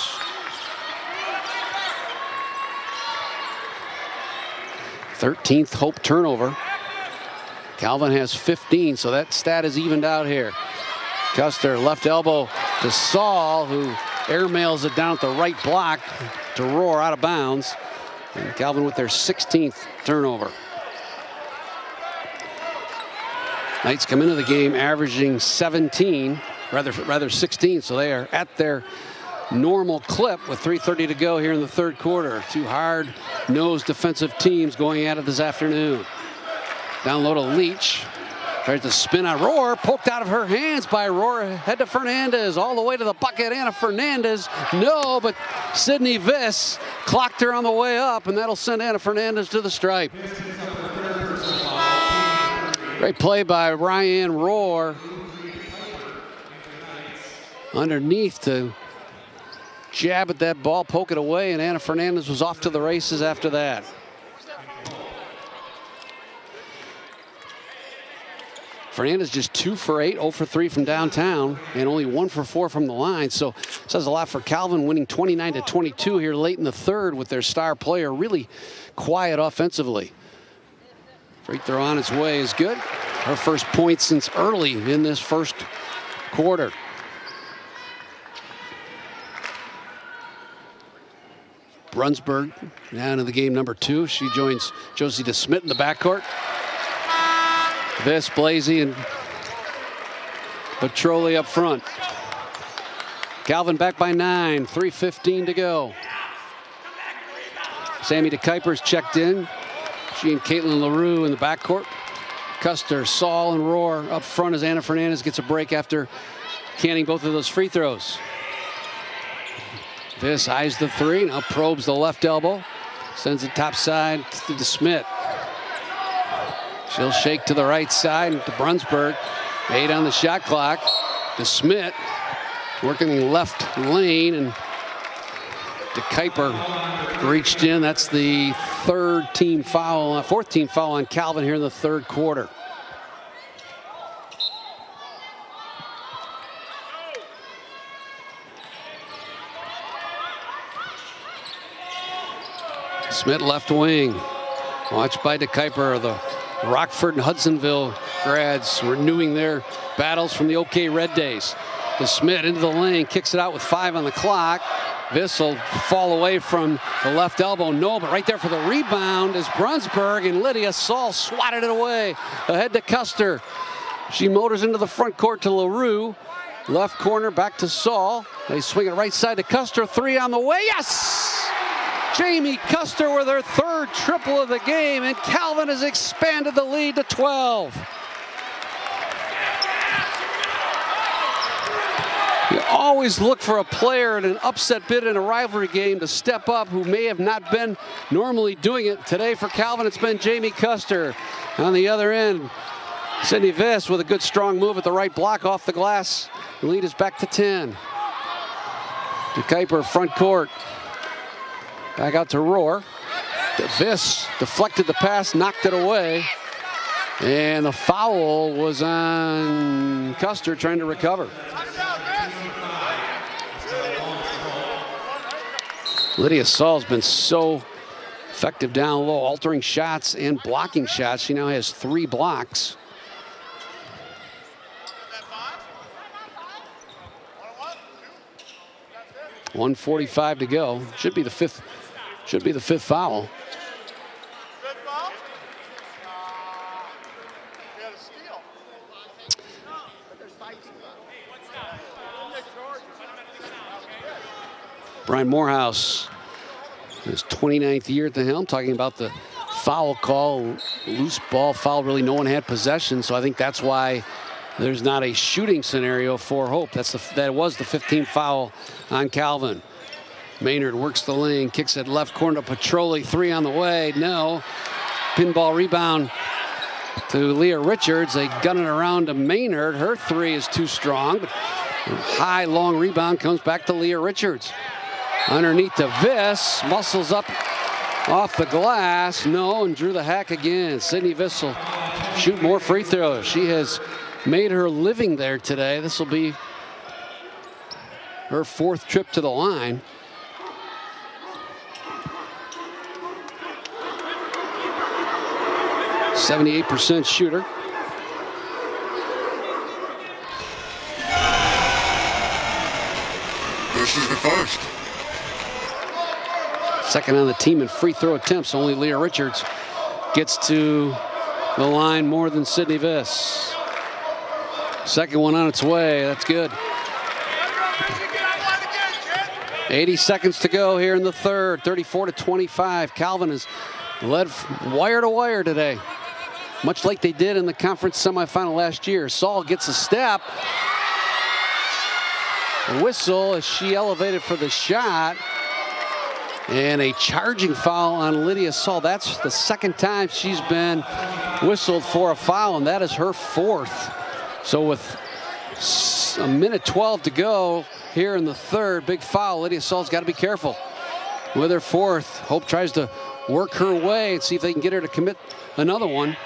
13th Hope turnover. Calvin has 15, so that stat is evened out here. Custer left elbow to Saul, who airmails it down at the right block to Rohr out of bounds. And Calvin with their 16th turnover. Knights come into the game averaging 17, rather 16, so they are at their normal clip with 3:30 to go here in the third quarter. Two hard-nosed defensive teams going at it this afternoon. Down low to Leach. Tries to spin on Rohr. Poked out of her hands by Rohr. Head to Fernandez. All the way to the bucket. Anna Fernandez. No, but Sydney Viss clocked her on the way up, and that'll send Anna Fernandez to the stripe. Great play by Ryan Rohr. Underneath to jab at that ball, poke it away, and Anna Fernandez was off to the races after that. Fernandez just 2 for 8, 0 for 3 from downtown, and only 1 for 4 from the line. So says a lot for Calvin, winning 29-22 here late in the third with their star player really quiet offensively. Free throw on its way is good. Her first point since early in this first quarter. Brunsberg now into the game number 2. She joins Josie DeSmit in the backcourt. Viss, Blasey, and Petroli up front. Calvin back by 9, 3:15 to go. Sammy DeKuyper's checked in. She and Caitlin LaRue in the backcourt. Custer, Saul, and Rohr up front as Anna Fernandez gets a break after canning both of those free throws. Viss eyes the 3, now probes the left elbow. Sends it top side to DeSmit. She'll shake to the right side to Brunsberg. 8 on the shot clock. DeSmit working the left lane, and DeKuyper reached in. That's the fourth team foul on Calvin here in the third quarter. Smith left wing. Watched by DeKuyper. The Rockford and Hudsonville grads renewing their battles from the OK Red days. DeSmit into the lane, kicks it out with 5 on the clock. Viss will fall away from the left elbow. No, but right there for the rebound is Brunsberg, and Lydia Saul swatted it away. Ahead to Custer. She motors into the front court to LaRue. Left corner back to Saul. They swing it right side to Custer. 3 on the way. Yes! Jamie Custer with her third triple of the game, and Calvin has expanded the lead to 12. You always look for a player in an upset bid in a rivalry game to step up who may have not been normally doing it. Today for Calvin, it's been Jamie Custer. On the other end, Sydney Viss with a good strong move at the right block off the glass. The lead is back to 10. DeKuyper front court. Back out to Rohr. Viss deflected the pass, knocked it away. And the foul was on Custer trying to recover. Lydia Saul's been so effective down low, altering shots and blocking shots. She now has 3 blocks. .145 to go. Should be the fifth foul. Brian Morehouse, his 29th year at the helm, talking about the foul call, loose ball foul. Really, no one had possession, so I think that's why there's not a shooting scenario for Hope. That was the 15th foul on Calvin. Maynard works the lane, kicks it left corner to Petroli. 3 on the way. No. Pinball rebound to Leah Richards. They gun it around to Maynard. Her 3 is too strong. But high, long rebound comes back to Leah Richards. Underneath to Viss. Muscles up off the glass. No, and drew the hack again. Sydney Viss will shoot more free throws. She has made her living there today. This will be her 4th trip to the line. .78% shooter. This is the first. Second on the team in free throw attempts. Only Leah Richards gets to the line more than Sydney Viss. Second one on its way. That's good. 80 seconds to go here in the third. 34-25. Calvin has led wire to wire today, much like they did in the conference semifinal last year. Saul gets a step. A whistle as she elevated for the shot. And a charging foul on Lydia Saul. That's the second time she's been whistled for a foul, and that is her 4th. So with a minute 12 to go here in the third, big foul. Lydia Saul's got to be careful with her 4th. Hope tries to work her way and see if they can get her to commit another one.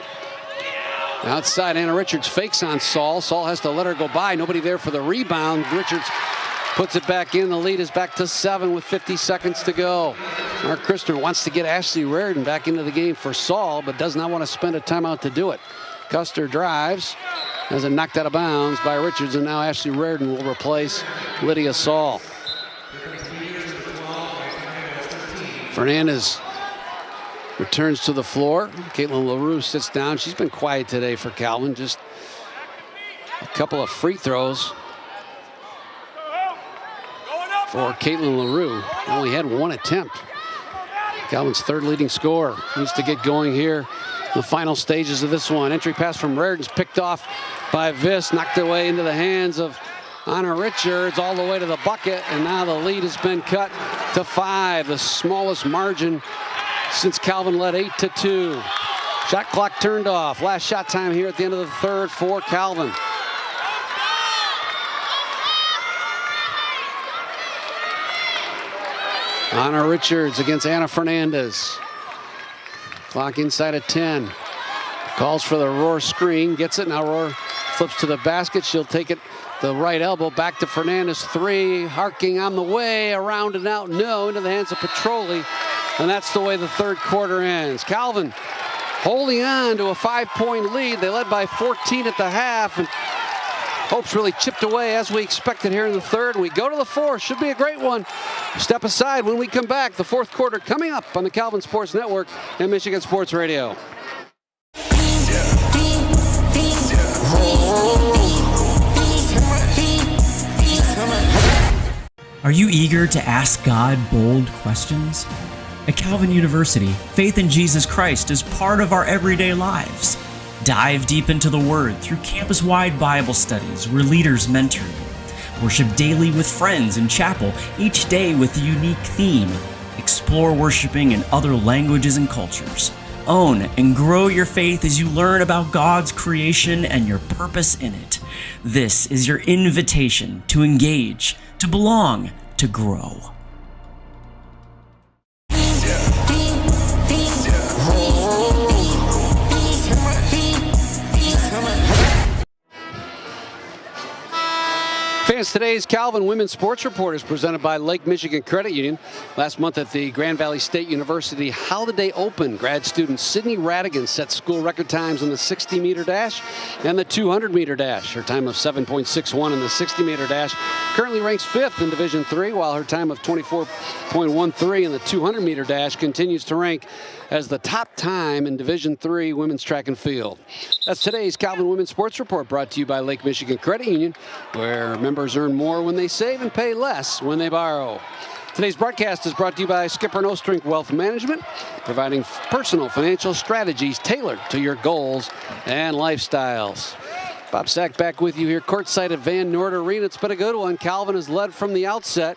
Outside, Anna Richards fakes on Saul. Saul has to let her go by. Nobody there for the rebound. Richards puts it back in. The lead is back to 7 with 50 seconds to go. Mark Christner wants to get Ashley Reardon back into the game for Saul, but does not want to spend a timeout to do it. Custer drives, has it knocked out of bounds by Richards, and now Ashley Reardon will replace Lydia Saul. Fernandez returns to the floor. Caitlin LaRue sits down. She's been quiet today for Calvin. Just a couple of free throws for Caitlin LaRue. Only had one attempt. Calvin's third leading scorer. Needs to get going here in the final stages of this one. Entry pass from Reardon's picked off by Viss. Knocked away into the hands of Anna Richards all the way to the bucket. And now the lead has been cut to 5. The smallest margin since Calvin led 8-2. Shot clock turned off. Last shot time here at the end of the third for Calvin. Anna Richards against Anna Fernandez. Clock inside of 10. Calls for the Roar screen. Gets it. Now Roar flips to the basket. She'll take it the right elbow. Back to Fernandez. 3. Harking on the way. Around and out. No. Into the hands of Petroli. And that's the way the third quarter ends. Calvin holding on to a 5-point lead. They led by 14 at the half. And Hope's really chipped away as we expected here in the third. We go to the fourth. Should be a great one. Step aside when we come back. The fourth quarter coming up on the Calvin Sports Network and Michigan Sports Radio. Are you eager to ask God bold questions? At Calvin University, faith in Jesus Christ is part of our everyday lives. Dive deep into the Word through campus-wide Bible studies where leaders mentor you. Worship daily with friends in chapel, each day with a unique theme. Explore worshiping in other languages and cultures. Own and grow your faith as you learn about God's creation and your purpose in it. This is your invitation to engage, to belong, to grow. Fans, today's Calvin Women's Sports Report is presented by Lake Michigan Credit Union. Last month at the Grand Valley State University Holiday Open, grad student Sydney Radigan set school record times in the 60-meter dash and the 200-meter dash. Her time of 7.61 in the 60-meter dash currently ranks 5th in Division III, while her time of 24.13 in the 200-meter dash continues to rank as the top time in Division III women's track and field. That's today's Calvin Women's Sports Report, brought to you by Lake Michigan Credit Union, where members earn more when they save and pay less when they borrow. Today's broadcast is brought to you by Skipper No Strength Wealth Management, providing personal financial strategies tailored to your goals and lifestyles. Bob Sack back with you here courtside at Van Noord Arena. It's been a good one. Calvin has led from the outset.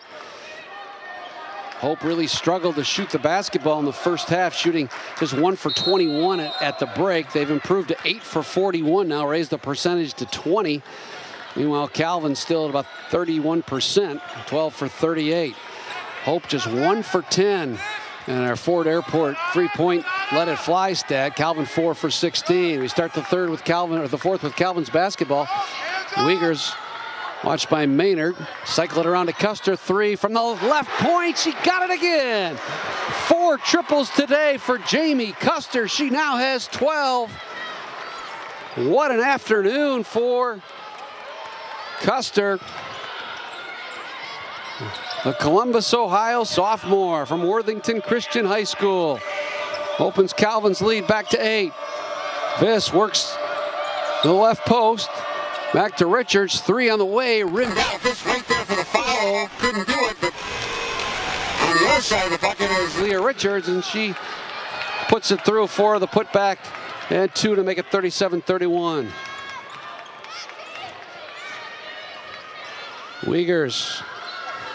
Hope really struggled to shoot the basketball in the first half, shooting just 1 for 21 at the break. They've improved to 8 for 41 now, raised the percentage to 20. Meanwhile, Calvin's still at about 31%, 12 for 38. Hope just 1 for 10. And our Ford Airport three-point let it fly stat. Calvin 4 for 16. We start the third with Calvin, or the fourth with Calvin's basketball. Uyghurs, watched by Maynard, cycle it around to Custer. 3 from the left point. She got it again. 4 triples today for Jamie Custer. She now has 12. What an afternoon for Custer. The Columbus, Ohio sophomore from Worthington Christian High School opens Calvin's lead back to 8. Viss works the left post. Back to Richards, 3 on the way. Viss right there for the foul. Couldn't do it, but on the other side of the bucket is Leah Richards, and she puts it through for the putback and 2 to make it 37-31. Uyghurs,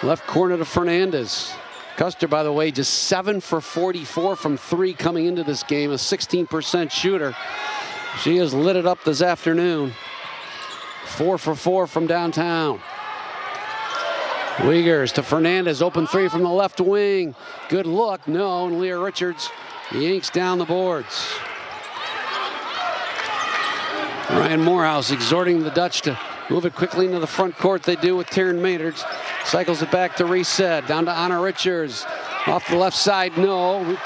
left corner to Fernandez. Custer, by the way, just 7 for 44 from 3 coming into this game, a 16% shooter. She has lit it up this afternoon. 4 for 4 from downtown. Uyghurs to Fernandez, open 3 from the left wing. Good look, no, and Leah Richards yanks down the boards. Ryan Morehouse exhorting the Dutch to move it quickly into the front court. They do with Taryn Maynard. Cycles it back to reset. Down to Anna Richards. Off the left side, no.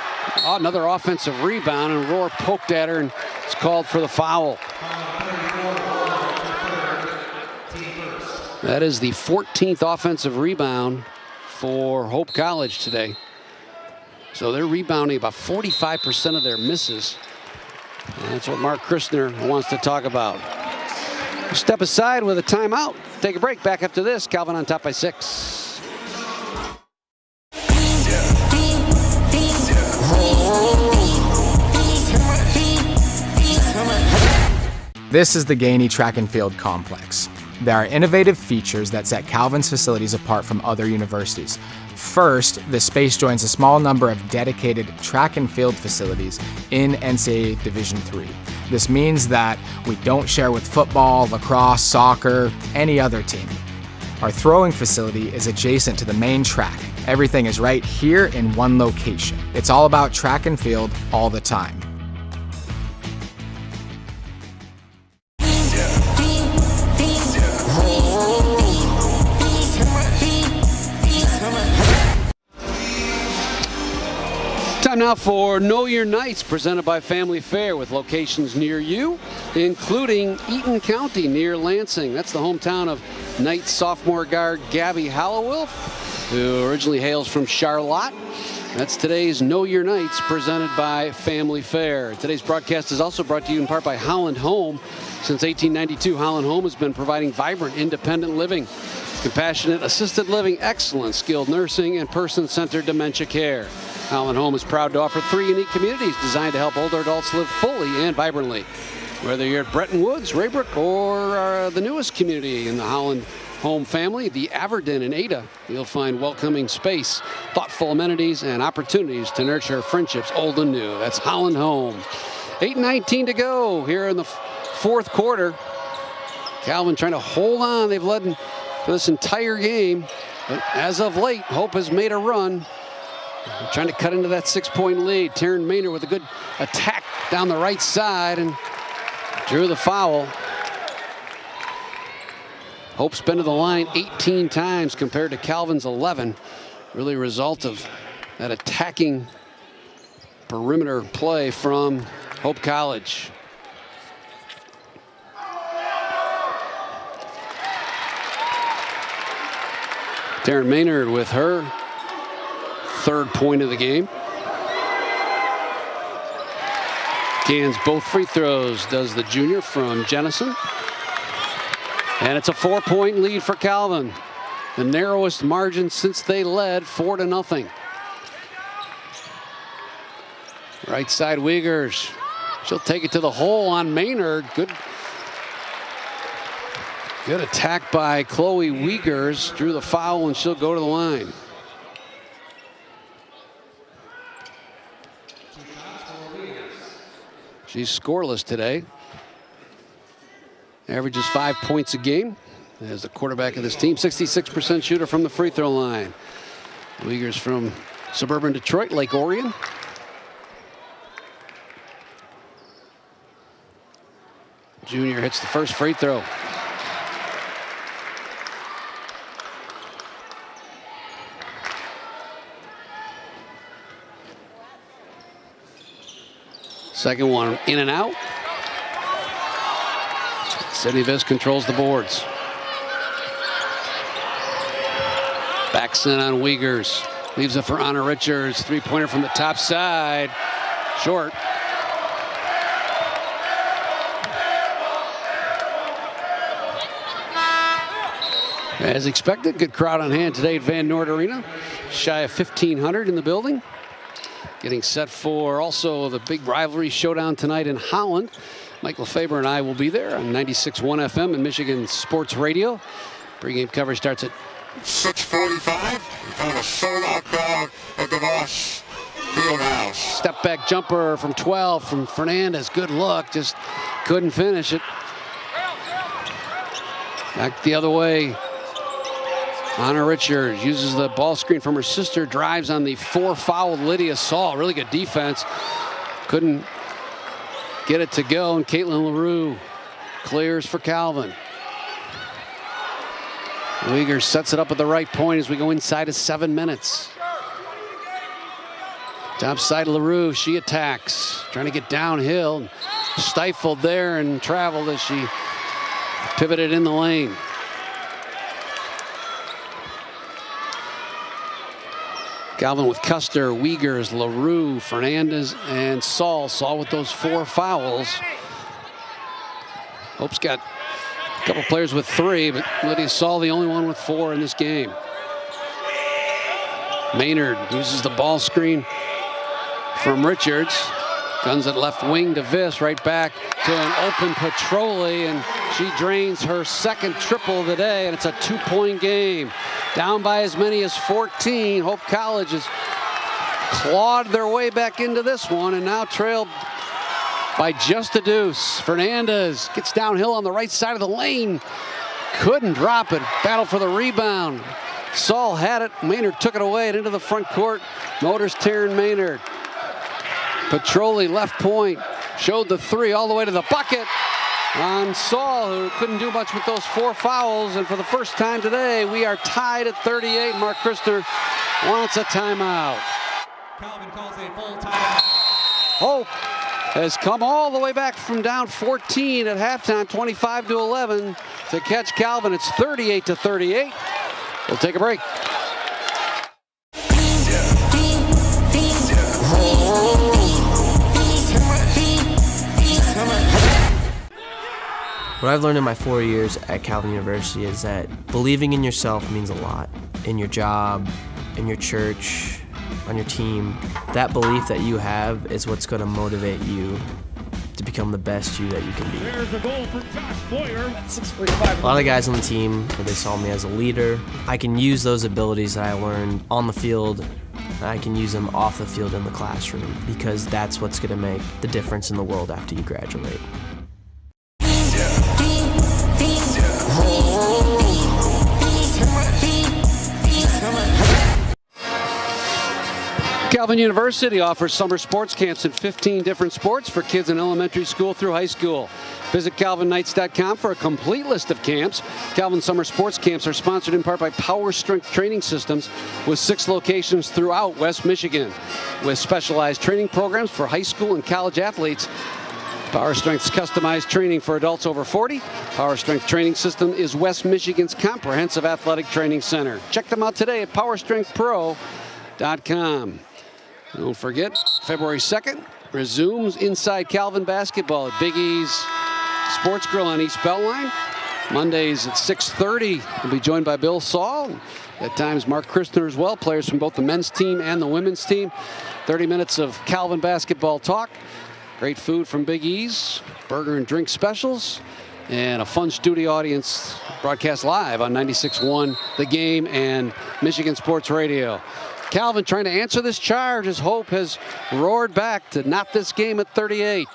Another offensive rebound, and Rohr poked at her and it's called for the foul. That is the 14th offensive rebound for Hope College today. So they're rebounding about 45% of their misses. And that's what Mark Christner wants to talk about. Step aside with a timeout. Take a break. Back after this. Calvin on top by 6. This is the Gainey Track and Field Complex. There are innovative features that set Calvin's facilities apart from other universities. First, the space joins a small number of dedicated track and field facilities in NCAA Division III. This means that we don't share with football, lacrosse, soccer, any other team. Our throwing facility is adjacent to the main track. Everything is right here in one location. It's all about track and field all the time. Time now for Know Your Knights, presented by Family Fare, with locations near you, including Eaton County near Lansing. That's the hometown of Knights sophomore guard Gabby Hallowilf, who originally hails from Charlotte. That's today's Know Your Knights, presented by Family Fare. Today's broadcast is also brought to you in part by Holland Home. Since 1892, Holland Home has been providing vibrant, independent living, compassionate assisted living, excellent skilled nursing, and person-centered dementia care. Holland Home is proud to offer 3 unique communities designed to help older adults live fully and vibrantly. Whether you're at Bretton Woods, Raybrook, or the newest community in the Holland Home family, the Averden in Ada, you'll find welcoming space, thoughtful amenities, and opportunities to nurture friendships old and new. That's Holland Home. 8:19 to go here in the fourth quarter. Calvin trying to hold on. They've led for this entire game, but as of late, Hope has made a run. They're trying to cut into that 6-point lead. Taryn Maynard with a good attack down the right side and drew the foul. Hope's been to the line 18 times compared to Calvin's 11. Really a result of that attacking perimeter play from Hope College. Taryn Maynard with her 3rd point of the game. Cans both free throws, does the junior from Jennison. And it's a 4-point lead for Calvin. The narrowest margin since they led 4-0. Right side Wiegers. She'll take it to the hole on Maynard. Good attack by Chloe Wiegers. Drew the foul and she'll go to the line. She's scoreless today. Averages 5 points a game as the quarterback of this team. 66% shooter from the free throw line. Wiegers from suburban Detroit, Lake Orion. Junior hits the first free throw. Second one in and out. Sydney Viss controls the boards. Backs in on Wiegers. Leaves it for Anna Richards. 3-pointer from the top side. Short. As expected, good crowd on hand today at Van Noord Arena. Shy of 1,500 in the building. Getting set for also the big rivalry showdown tonight in Holland. Mike Lefebvre and I will be there on 96.1 FM and Michigan Sports Radio. Pre-game coverage starts at 6:45 and a sold-out crowd at the Voss Fieldhouse. Step back jumper from 12 from Fernandez. Good look, just couldn't finish it. Back the other way. Anna Richards uses the ball screen from her sister, drives on the 4-fouled Lydia Saul. Really good defense. Couldn't get it to go, and Caitlin LaRue clears for Calvin. Wiegers sets it up at the right point as we go inside of 7 minutes. Top side of LaRue, she attacks, trying to get downhill, stifled there and traveled as she pivoted in the lane. Calvin with Custer, Wiegers, LaRue, Fernandez, and Saul. Saul with those 4 fouls. Hope's got a couple players with 3, but Lydia Saul the only one with 4 in this game. Maynard uses the ball screen from Richards. Guns it left wing to Viss, right back to an open Petroli, and she drains her 2nd triple of the day, and it's a 2-point game. Down by as many as 14. Hope College has clawed their way back into this one and now trailed by just a deuce. Fernandez gets downhill on the right side of the lane. Couldn't drop it. Battle for the rebound. Saul had it. Maynard took it away and into the front court. Motors Taryn Maynard. Petroli left point. Showed the 3 all the way to the bucket on Saul, who couldn't do much with those 4 fouls. And for the first time today, we are tied at 38. Mark Christner wants a timeout. Calvin calls a full timeout. Hope has come all the way back from down 14 at halftime, 25-11, to catch Calvin. It's 38-38. We'll take a break. What I've learned in my 4 years at Calvin University is that believing in yourself means a lot. In your job, in your church, on your team. That belief that you have is what's going to motivate you to become the best you that you can be. There's a goal for Josh Boyer. A lot of the guys on the team, they saw me as a leader. I can use those abilities that I learned on the field. I can use them off the field in the classroom, because that's what's going to make the difference in the world after you graduate. Calvin University offers summer sports camps in 15 different sports for kids in elementary school through high school. Visit calvinnights.com for a complete list of camps. Calvin Summer Sports Camps are sponsored in part by Power Strength Training Systems, with 6 locations throughout West Michigan. With specialized training programs for high school and college athletes, Power Strength's customized training for adults over 40. Power Strength Training System is West Michigan's comprehensive athletic training center. Check them out today at powerstrengthpro.com. Don't forget, February 2nd resumes Inside Calvin basketball at Big E's Sports Grill on East Beltline. Mondays at 6:30. We'll be joined by Bill Saul. At times, Mark Christner as well. Players from both the men's team and the women's team. 30 minutes of Calvin basketball talk. Great food from Big E's. Burger and drink specials. And a fun studio audience broadcast live on 96.1 The Game and Michigan Sports Radio. Calvin trying to answer this charge as Hope has roared back to knot this game at 38.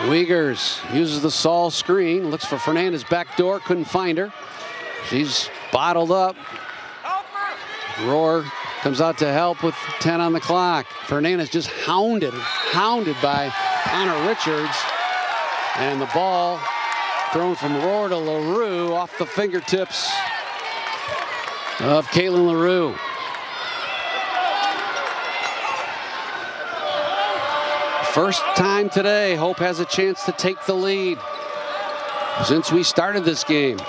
Wiegers uses the Saul screen, looks for Fernandez back door, couldn't find her. She's bottled up. Rohr comes out to help with 10 on the clock. Fernandez just hounded by Anna Richards. And the ball thrown from Rohr to LaRue off the fingertips of Caitlin LaRue. First time today, Hope has a chance to take the lead since we started this game.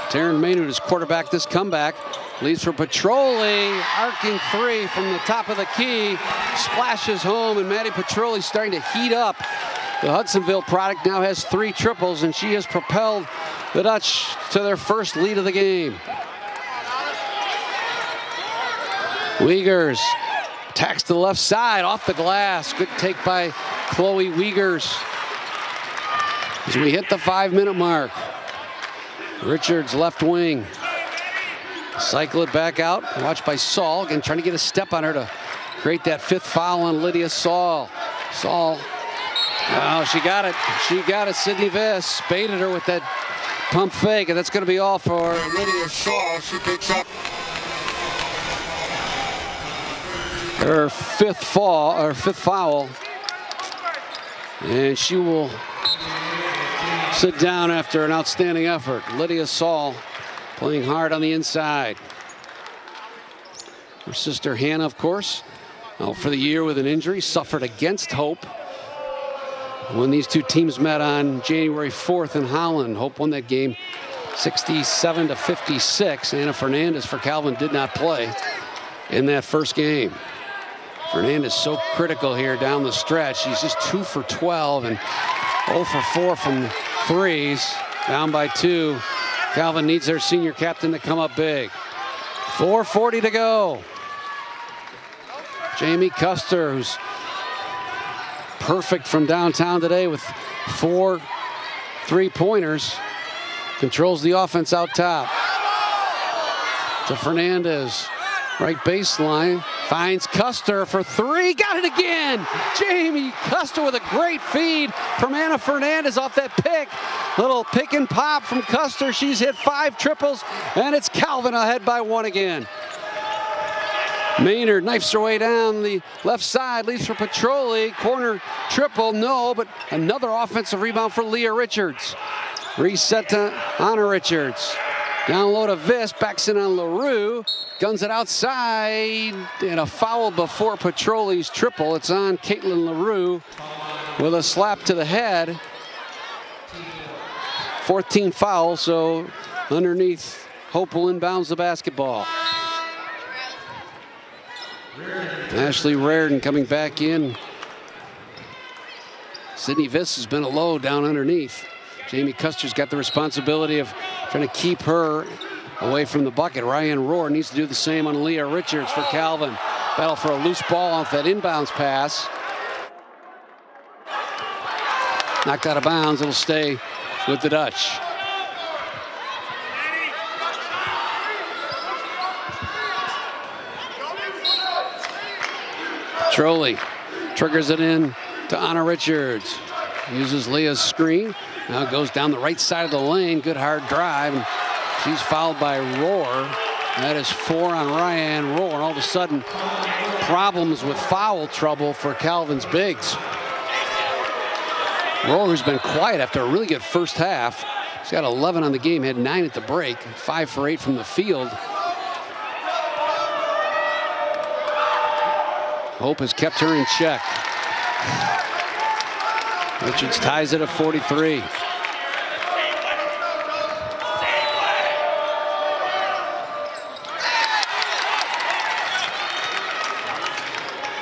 Taryn Maynard has quarterbacked this comeback. Leads for Petroli, arcing 3 from the top of the key, splashes home, and Maddie Petroli starting to heat up. The Hudsonville product now has 3 triples, and she has propelled the Dutch to their first lead of the game. Wiegers attacks to the left side, off the glass. Good take by Chloe Wiegers as we hit the 5-minute mark. Richards left wing. Cycle it back out. Watched by Saul. Again, trying to get a step on her to create that 5th foul on Lydia Saul. Saul. Oh, she got it. She got it. Sydney Viss baited her with that pump fake, and that's going to be all for Lydia Saul. She picks up her 5th foul, and she will sit down after an outstanding effort. Lydia Saul playing hard on the inside. Her sister Hannah, of course, out for the year with an injury, suffered against Hope. When these two teams met on January 4th in Holland, Hope won that game 67-56. Anna Fernandez for Calvin did not play in that first game. Fernandez so critical here down the stretch. She's just 2 for 12 and 0 for 4 from threes. Down by 2. Calvin needs their senior captain to come up big. 4:40 to go. Jamie Custer, who's perfect from downtown today with 4 3-pointers, controls the offense out top. To Fernandez, right baseline, finds Custer for 3, got it again! Jamie Custer with a great feed from Anna Fernandez off that pick. Little pick and pop from Custer. She's hit 5 triples, and it's Calvin ahead by 1 again. Maynard knifes her way down the left side, leaves for Petroli. Corner triple, no, but another offensive rebound for Leah Richards. Reset to Anna Richards. Down low to Viss, backs in on LaRue. Guns it outside, and a foul before Petroli's triple. It's on Caitlin LaRue with a slap to the head. 14th foul, so underneath, Hope will inbounds the basketball. Ashley Raridan coming back in. Sydney Viss has been a low down underneath. Jamie Custer's got the responsibility of trying to keep her away from the bucket. Ryan Rohr needs to do the same on Leah Richards for Calvin. Battle for a loose ball off that inbounds pass. Knocked out of bounds. It'll stay with the Dutch. Trolley triggers it in to Anna Richards. Uses Leah's screen. Now goes down the right side of the lane. Good hard drive. And she's fouled by Rohr. That is 4 on Ryan Rohr. And all of a sudden, problems with foul trouble for Calvin's bigs. Rohr, who's been quiet after a really good first half. He's got 11 on the game, had 9 at the break, 5 for 8 from the field. Hope has kept her in check. Richards ties it at 43.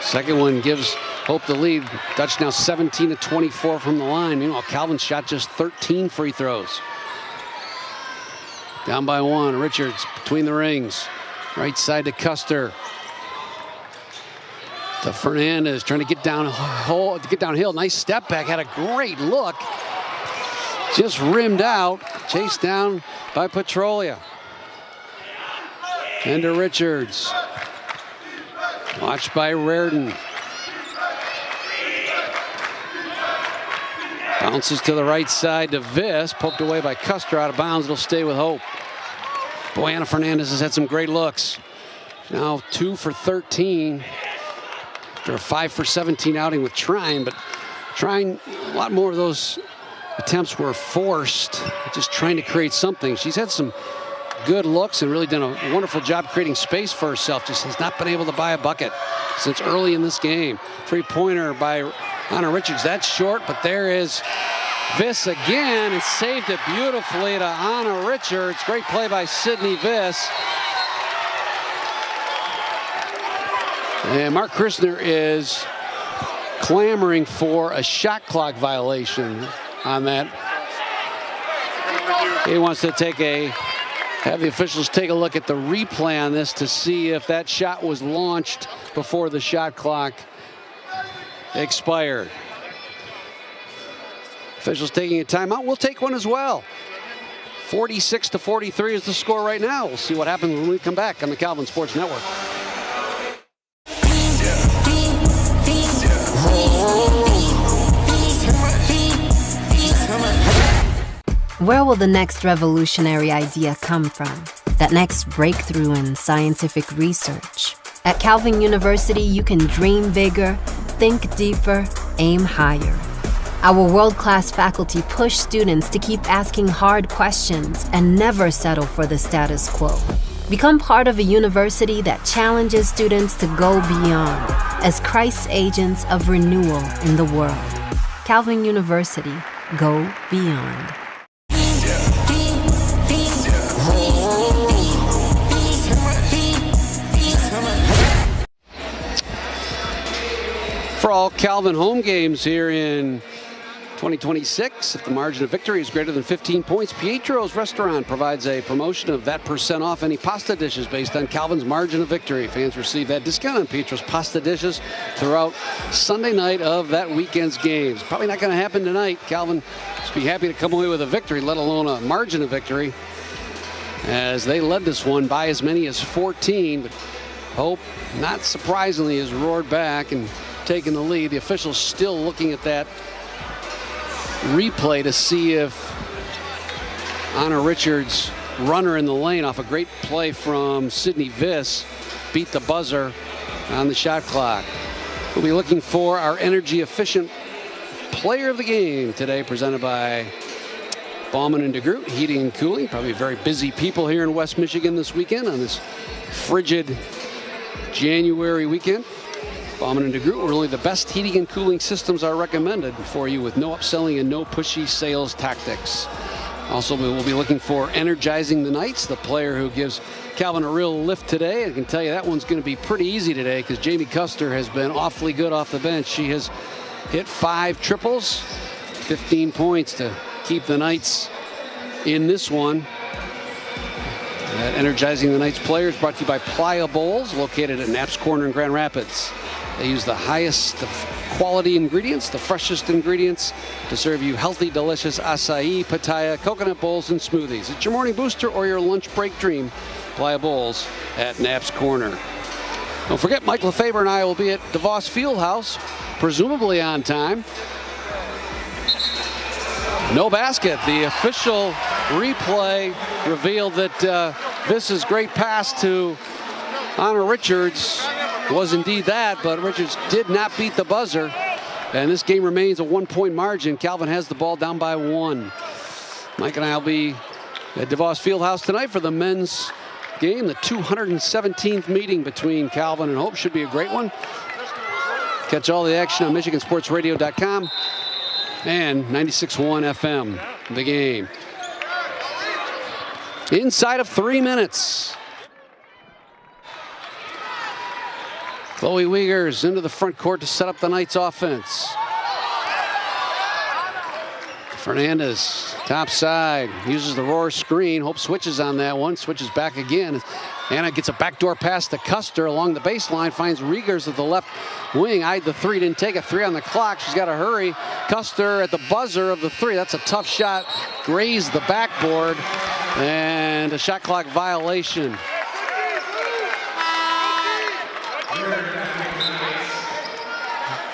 Second one gives Hope the lead. Dutch now 17-24 from the line. Meanwhile, Calvin shot just 13 free throws. Down by 1. Richards between the rings. Right side to Custer. To Fernandez, trying to get downhill. Nice step back. Had a great look. Just rimmed out. Chased down by Petrolia. And to Richards. Watched by Raridan. Bounces to the right side to Viss. Poked away by Custer, out of bounds. It'll stay with Hope. Boy, Anna Fernandez has had some great looks. Now 2 for 13. After a 5 for 17 outing with Trine, but Trine, a lot more of those attempts were forced, just trying to create something. She's had some good looks and really done a wonderful job creating space for herself. Just has not been able to buy a bucket since early in this game. 3-pointer by Anna Richards. That's short, but there is Viss again, and saved it beautifully to Anna Richards. Great play by Sydney Viss. And Mark Christner is clamoring for a shot clock violation on that. He wants to have the officials take a look at the replay on this to see if that shot was launched before the shot clock expired. Officials taking a timeout. We'll take one as well. 46-43 is the score right now. We'll see what happens when we come back on the Calvin Sports Network. Where will the next revolutionary idea come from? That next breakthrough in scientific research? At Calvin University, you can dream bigger, think deeper, aim higher. Our world-class faculty push students to keep asking hard questions and never settle for the status quo. Become part of a university that challenges students to go beyond as Christ's agents of renewal in the world. Calvin University, go beyond. For all Calvin home games here in 2026, if the margin of victory is greater than 15 points, Pietro's Restaurant provides a promotion of that % off any pasta dishes based on Calvin's margin of victory. Fans receive that discount on Pietro's pasta dishes throughout Sunday night of that weekend's games. Probably not going to happen tonight. Calvin just be happy to come away with a victory, let alone a margin of victory, as they led this one by as many as 14. But Hope, not surprisingly, has roared back and taken the lead. The officials still looking at that replay to see if Anna Richards' runner in the lane off a great play from Sydney Viss beat the buzzer on the shot clock. We'll be looking for our energy efficient player of the game today, presented by Bauman and DeGroot Heating and Cooling. Probably very busy people here in West Michigan this weekend on this frigid January weekend. Bauman and DeGroot, where only the best heating and cooling systems are recommended for you, with no upselling and no pushy sales tactics. Also, we will be looking for energizing the Knights, the player who gives Calvin a real lift today. I can tell you that one's going to be pretty easy today because Jamie Custer has been awfully good off the bench. She has hit 5 triples, 15 points to keep the Knights in this one. That Energizing the Knights players brought to you by Playa Bowls, located at Knapp's Corner in Grand Rapids. They use the highest of quality ingredients, the freshest ingredients, to serve you healthy, delicious acai, pitaya, coconut bowls, and smoothies. It's your morning booster or your lunch break dream. Playa Bowls at Knapp's Corner. Don't forget, Mike Lefebvre and I will be at DeVos Fieldhouse, presumably on time. No basket. The official replay revealed that Viss's great pass to Anna Richards was indeed that, but Richards did not beat the buzzer, and this game remains a 1-point margin. Calvin has the ball down by 1. Mike and I will be at DeVos Fieldhouse tonight for the men's game, the 217th meeting between Calvin and Hope. Should be a great one. Catch all the action on MichiganSportsRadio.com and 96.1 FM. The game inside of 3 minutes. Chloe Wiegers into the front court to set up the Knights offense. Fernandez, top side, uses the Roar screen. Hope switches on that one, switches back again. Anna gets a backdoor pass to Custer along the baseline, finds Wiegers at the left wing. Eyed the 3, didn't take it. 3 on the clock. She's got to hurry. Custer at the buzzer of the 3. That's a tough shot. Grazed the backboard, and a shot clock violation.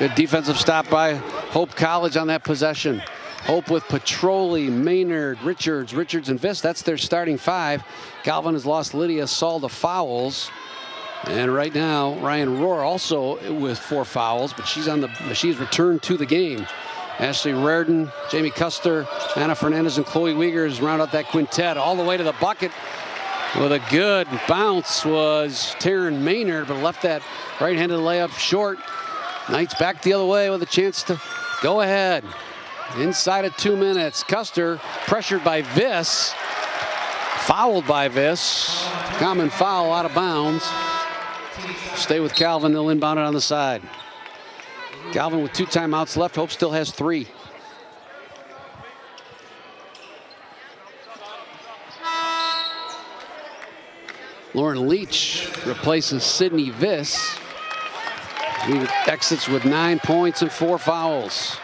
Good defensive stop by Hope College on that possession. Hope with Petroli, Maynard, Richards, and Viss. That's their starting 5. Calvin has lost Lydia Saul to fouls. And right now, Ryan Rohr also with 4 fouls, but she's returned to the game. Ashley Reardon, Jamie Custer, Anna Fernandez, and Chloe Wiegers round out that quintet. All the way to the bucket with a good bounce was Taryn Maynard, but left that right-handed layup short. Knights back the other way with a chance to go ahead. Inside of 2 minutes, Custer pressured by Viss, fouled by Viss. Common foul, out of bounds. Stay with Calvin, they'll inbound it on the side. Calvin with 2 timeouts left. Hope still has 3. Lauren Leach replaces Sydney Viss. He exits with 9 points and 4 fouls.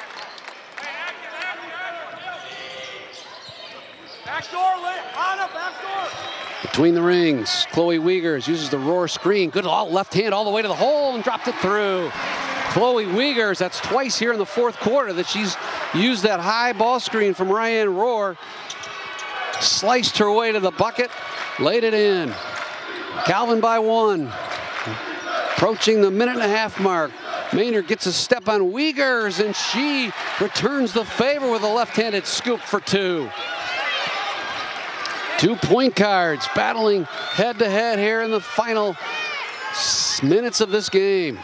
Between the rings, Chloe Wiegers uses the Roar screen. Good left hand all the way to the hole and dropped it through. Chloe Wiegers, that's twice here in the 4th quarter that she's used that high ball screen from Ryan Rohr. Sliced her way to the bucket, laid it in. Calvin by 1. Approaching the 1.5-minute mark. Maynard gets a step on Wiegers, and she returns the favor with a left-handed scoop for 2. 2 point guards battling head-to-head here in the final minutes of this game.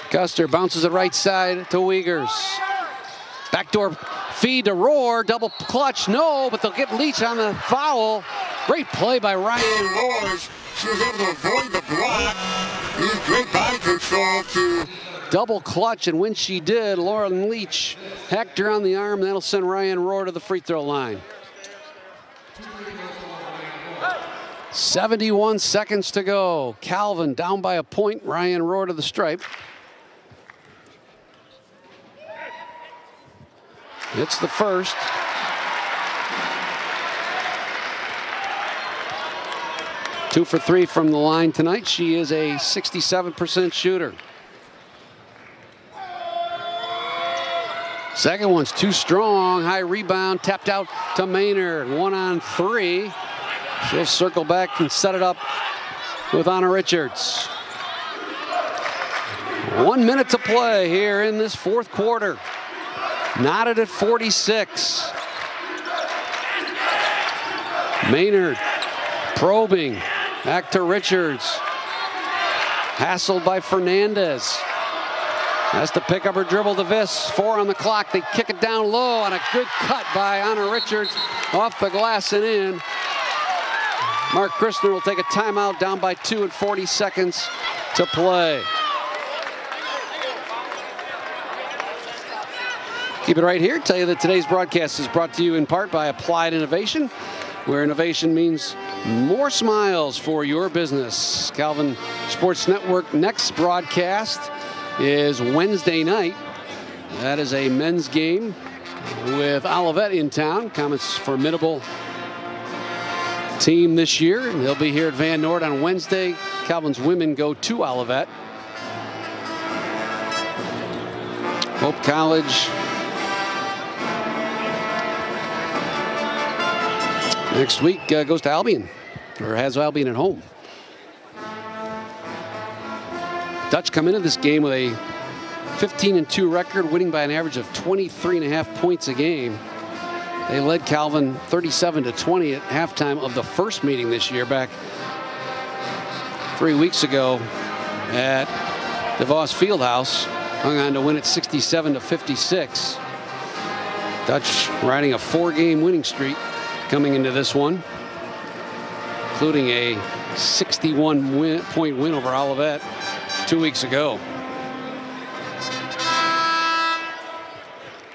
Custer bounces it right side to Wiegers. Backdoor feed to Rohr, double clutch, no, but they'll get Leach on the foul. Great play by Ryan. Rohr, she was able to avoid the block. He's great body control to double clutch, and when she did, Lauren Leach hacked her on the arm, and that'll send Ryan Rohr to the free throw line. 71 seconds to go. Calvin down by a point. Ryan Rohr to the stripe. It's the first. Two for 3 from the line tonight. She is a 67% shooter. Second one's too strong. High rebound, tapped out to Maynard. 1 on 3. She'll circle back and set it up with Anna Richards. 1 minute to play here in this fourth quarter. Knotted at 46. Maynard probing. Back to Richards. Hassled by Fernandez. Has to pick up her dribble to Viss. 4 on the clock. They kick it down low, and a good cut by Anna Richards off the glass and in. Mark Christner will take a timeout, down by 2 and 40 seconds to play. Keep it right here. Tell you that today's broadcast is brought to you in part by Applied Innovation, where innovation means more smiles for your business. Calvin Sports Network next broadcast is Wednesday night. That is a men's game with Olivet in town. Comet's formidable team this year, and they'll be here at Van Noord on Wednesday. Calvin's women go to Olivet. Hope College next week goes to Albion, or has Albion at home. Dutch come into this game with a 15-2 record, winning by an average of 23.5 points a game. They led Calvin 37-20 at halftime of the first meeting this year, back 3 weeks ago at DeVos Fieldhouse. Hung on to win it 67-56. Dutch riding a 4-game winning streak coming into this one, including a 61-point win over Olivet 2 weeks ago.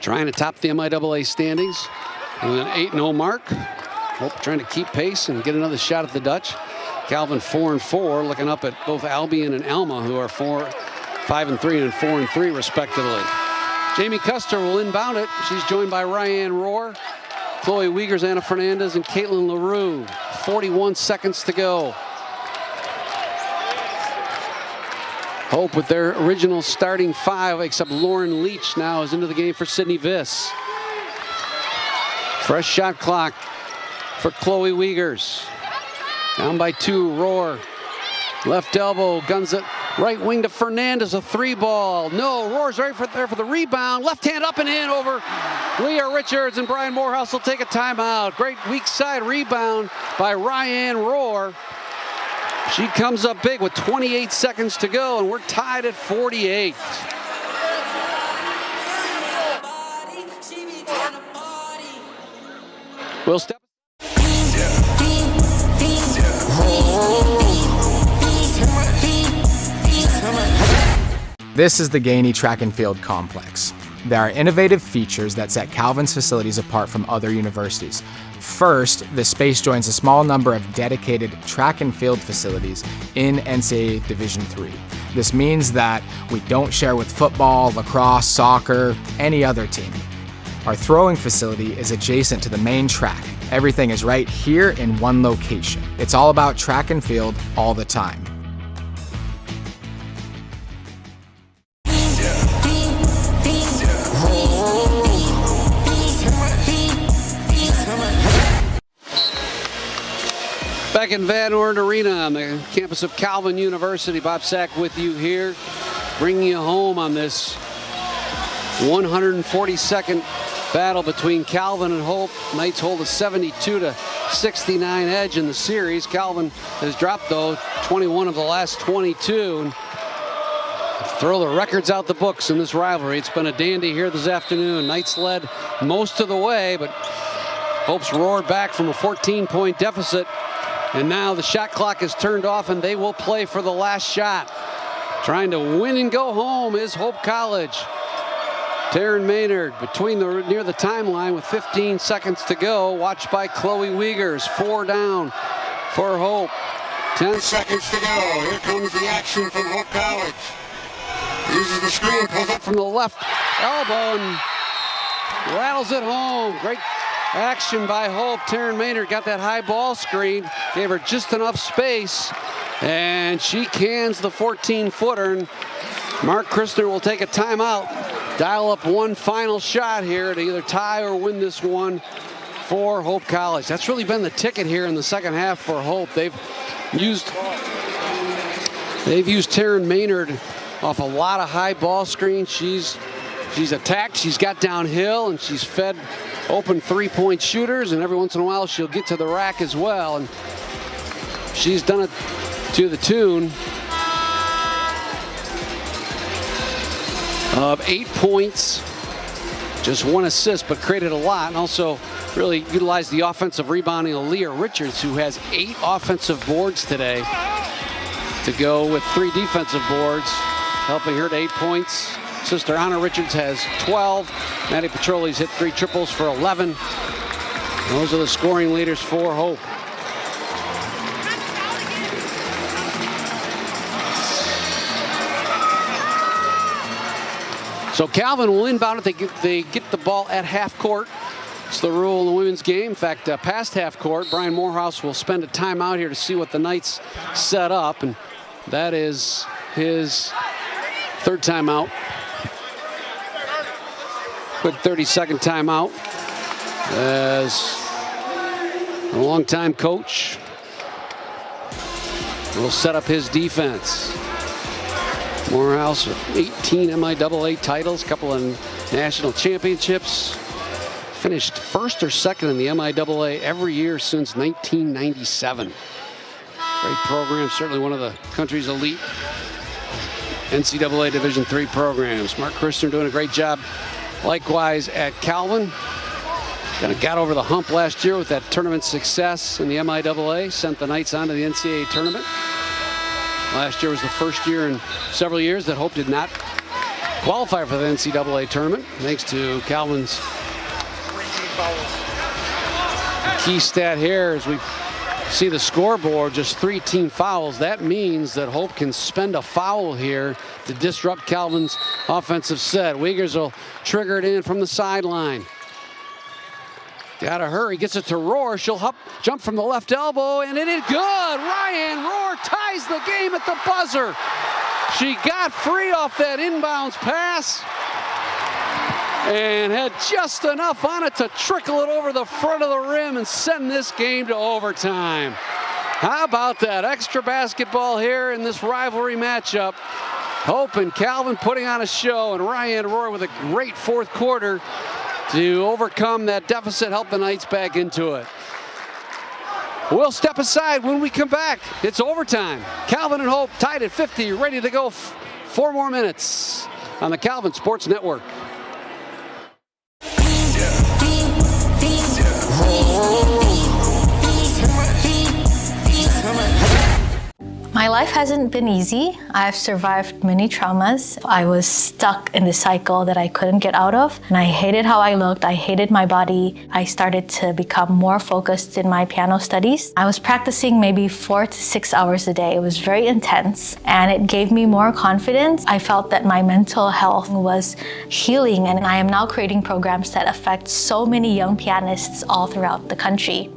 Trying to top the MIAA standings with an 8-0 mark. Hope trying to keep pace and get another shot at the Dutch. Calvin 4-4, looking up at both Albion and Alma, who are 5-3 and 4-3 respectively. Jamie Custer will inbound it. She's joined by Ryan Rohr, Chloe Wiegers, Anna Fernandez, and Caitlin LaRue. 41 seconds to go. Hope with their original starting 5, except Lauren Leach now is into the game for Sydney Viss. Fresh shot clock for Chloe Wiegers. Down by 2, Rohr. Left elbow, guns it right wing to Fernandez, a 3-ball. No, Rohr's right there for the rebound. Left hand up and in over Leah Richards, and Brian Morehouse will take a timeout. Great weak side rebound by Ryan Rohr. She comes up big with 28 seconds to go, and we're tied at 48. We'll step. This is the Gainey Track and Field Complex. There are innovative features that set Calvin's facilities apart from other universities. First, the space joins a small number of dedicated track and field facilities in NCAA Division III. This means that we don't share with football, lacrosse, soccer, any other team. Our throwing facility is adjacent to the main track. Everything is right here in one location. It's all about track and field all the time. Back in Van Noord Arena on the campus of Calvin University. Bob Sack with you here, bringing you home on this 142nd battle between Calvin and Hope. Knights hold a 72-69 edge in the series. Calvin has dropped, though, 21 of the last 22. And throw the records out the books in this rivalry. It's been a dandy here this afternoon. Knights led most of the way, but Hope's roared back from a 14-point deficit. And now the shot clock is turned off, and they will play for the last shot. Trying to win and go home is Hope College. Taryn Maynard near the timeline with 15 seconds to go. Watched by Chloe Wiegers. 4 down for Hope. 10 seconds to go. Here comes the action from Hope College. Uses the screen, pulls up from the left elbow and rattles it home. Great action by Hope. Taryn Maynard got that high ball screen, gave her just enough space, and she cans the 14-footer. Mark Christner will take a timeout, dial up one final shot here to either tie or win this one for Hope College. That's really been the ticket here in the second half for Hope. They've used Taryn Maynard off a lot of high ball screens. She's attacked, she's got downhill, and she's fed open three-point shooters, and every once in a while she'll get to the rack as well. And she's done it to the tune of 8 points, just 1 assist, but created a lot, and also really utilized the offensive rebounding of Leah Richards, who has 8 offensive boards today, to go with 3 defensive boards, helping her to 8 points. Sister Anna Richards has 12. Maddie Petroli's hit 3 triples for 11. Those are the scoring leaders for Hope. So Calvin will inbound it. They get the ball at half court. It's the rule in the women's game. In fact, past half court, Brian Morehouse will spend a timeout here to see what the Knights set up, and that is his 3rd timeout. Quick 30-second timeout as a longtime coach will set up his defense. Morehouse with 18 MIAA titles, a couple of national championships. Finished 1st or 2nd in the MIAA every year since 1997. Great program, certainly one of the country's elite NCAA Division III programs. Mark Christner doing a great job likewise at Calvin. Kind of got over the hump last year with that tournament success in the MIAA, sent the Knights on to the NCAA tournament. Last year was the first year in several years that Hope did not qualify for the NCAA tournament, thanks to Calvin's key stat here as we see the scoreboard, just 3 team fouls. That means that Hope can spend a foul here to disrupt Calvin's offensive set. Wiegers will trigger it in from the sideline. Gotta hurry, gets it to Rohr. She'll jump from the left elbow, and it is good. Ryan Rohr ties the game at the buzzer. She got free off that inbounds pass and had just enough on it to trickle it over the front of the rim and send this game to overtime. How about that? Extra basketball here in this rivalry matchup. Hope and Calvin putting on a show, and Ryan Rohr with a great 4th quarter to overcome that deficit, help the Knights back into it. We'll step aside when we come back. It's overtime. Calvin and Hope tied at 50, ready to go 4 more minutes on the Calvin Sports Network. My life hasn't been easy. I've survived many traumas. I was stuck in the cycle that I couldn't get out of, and I hated how I looked. I hated my body. I started to become more focused in my piano studies. I was practicing maybe 4 to 6 hours a day. It was very intense, and it gave me more confidence. I felt that my mental health was healing, and I am now creating programs that affect so many young pianists all throughout the country.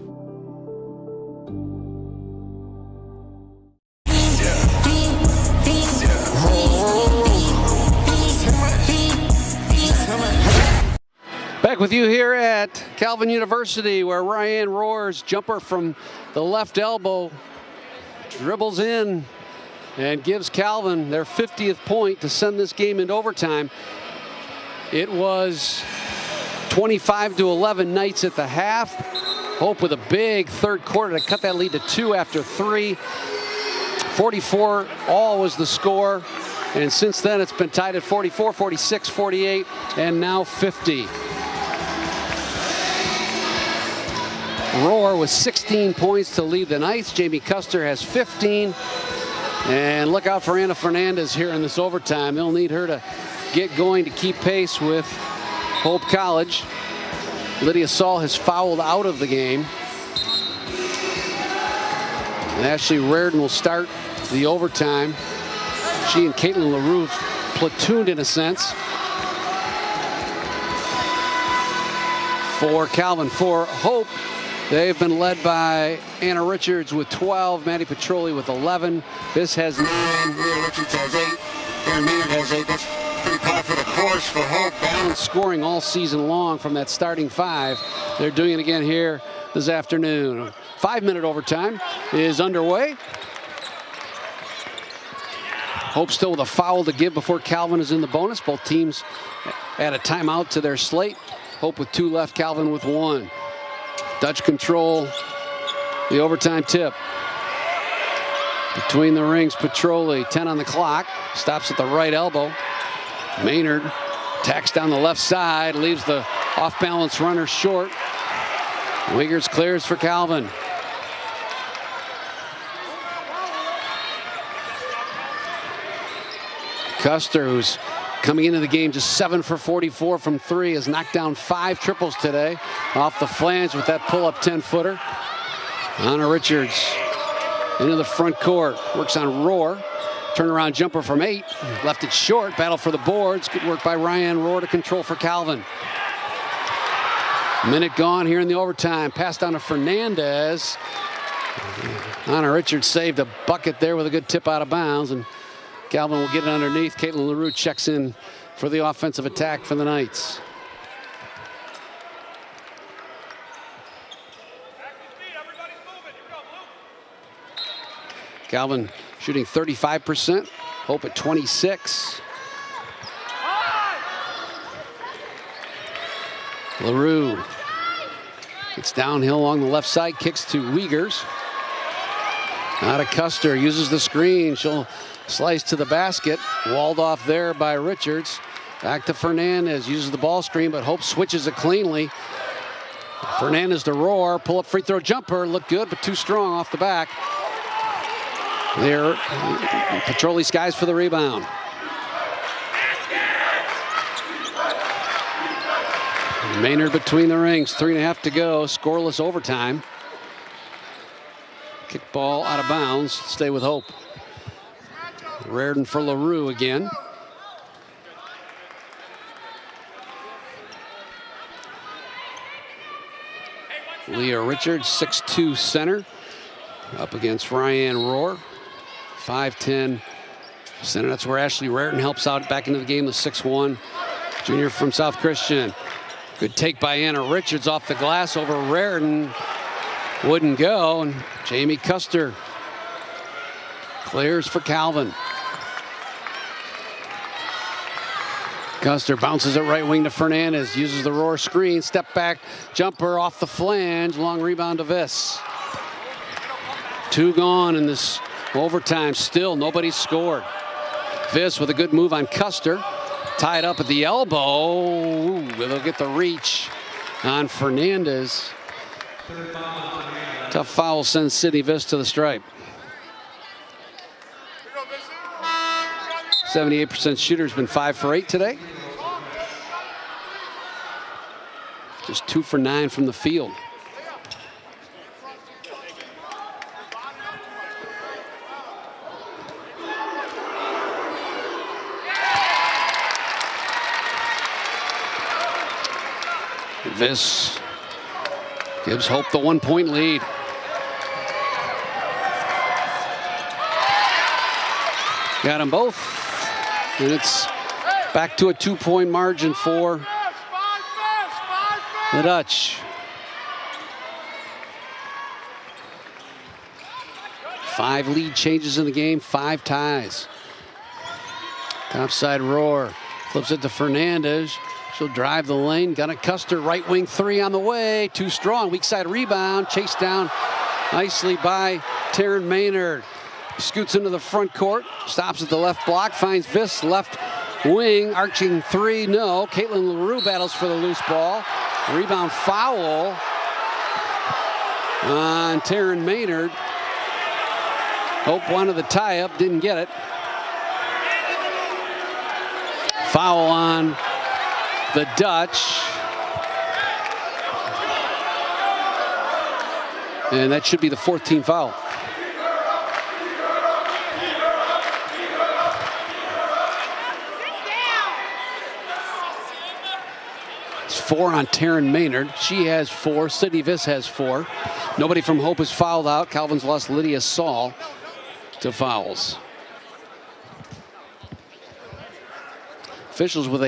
Back with you here at Calvin University, where Ryan Rohr's jumper from the left elbow dribbles in and gives Calvin their 50th point to send this game into overtime. It was 25-11 Knights at the half. Hope with a big third quarter to cut that lead to 2 after 3. 44 all was the score. And since then, it's been tied at 44, 46, 48, and now 50. Roar with 16 points to lead the Knights. Jamie Custer has 15. And look out for Anna Fernandez here in this overtime. They'll need her to get going to keep pace with Hope College. Lydia Saul has fouled out of the game. And Ashley Reardon will start the overtime. She and Caitlin LaRue platooned in a sense. For Calvin. For Hope, they've been led by Anna Richards with 12, Maddie Petroli with 11. This has 9. Rhea Richards has 8. And Mead has 8. That's pretty par for the course for Hope. Balanced scoring all season long from that starting 5. They're doing it again here this afternoon. 5-minute overtime is underway. Hope still with a foul to give before Calvin is in the bonus. Both teams add a timeout to their slate. Hope with 2 left, Calvin with 1. Dutch control the overtime tip. Between the rings, Petroli, 10 on the clock. Stops at the right elbow. Maynard tacks down the left side, leaves the off-balance runner short. Wiggers clears for Calvin. Custer, who's coming into the game just 7 for 44 from 3, has knocked down 5 triples today off the flange with that pull-up 10-footer. Anna Richards into the front court, works on Roar. Turnaround jumper from 8, left it short. Battle for the boards. Good work by Ryan Roar to control for Calvin. Minute gone here in the overtime. Passed on to Fernandez. Anna Richards saved a bucket there with a good tip out of bounds, and Calvin will get it underneath. Caitlin LaRue checks in for the offensive attack for the Knights. Calvin shooting 35%. Hope at 26. LaRue gets downhill along the left side, kicks to Wiegers. Out of Custer, uses the screen. She'll slice to the basket. Walled off there by Richards. Back to Fernandez, uses the ball screen, but Hope switches it cleanly. Fernandez to Roar, pull up free throw jumper. Looked good, but too strong off the back. There, Petroli skies for the rebound. Maynard between the rings, 3.5 to go, scoreless overtime. Kick ball out of bounds, stay with Hope. Reardon for LaRue again. Leah Richards, 6'2" center, up against Ryan Roar, 5'10" center. That's where Ashley Reardon helps out back into the game, the 6'1" junior from South Christian. Good take by Anna Richards off the glass over Reardon. Wouldn't go, and Jamie Custer clears for Calvin. Custer bounces it right wing to Fernandez, uses the Roar screen, step back, jumper off the flange, long rebound to Viss. 2 gone in this overtime, still nobody's scored. Viss with a good move on Custer, tied up at the elbow. Ooh, they'll get the reach on Fernandez. Tough foul sends Sydney Viss to the stripe. 78% shooter's been 5 for 8 today. Just 2 for 9 from the field. This gives Hope the 1-point lead. Got them both. And it's back to a 2-point margin for the Dutch. 5 lead changes in the game, 5 ties. Topside Roar, flips it to Fernandez. She'll drive the lane. Gonna Custer, right wing three on the way. Too strong. Weak side rebound. Chased down nicely by Taryn Maynard. Scoots into the front court. Stops at the left block. Finds Viss left wing. Arching three. No. Caitlin LaRue battles for the loose ball. Rebound foul on Taryn Maynard. Hope wanted the tie-up. Didn't get it. Foul on the Dutch. And that should be the 14th foul. It's 4 on Taryn Maynard. She has 4. Sydney Viss has 4. Nobody from Hope is fouled out. Calvin's lost Lydia Saul to fouls. Officials with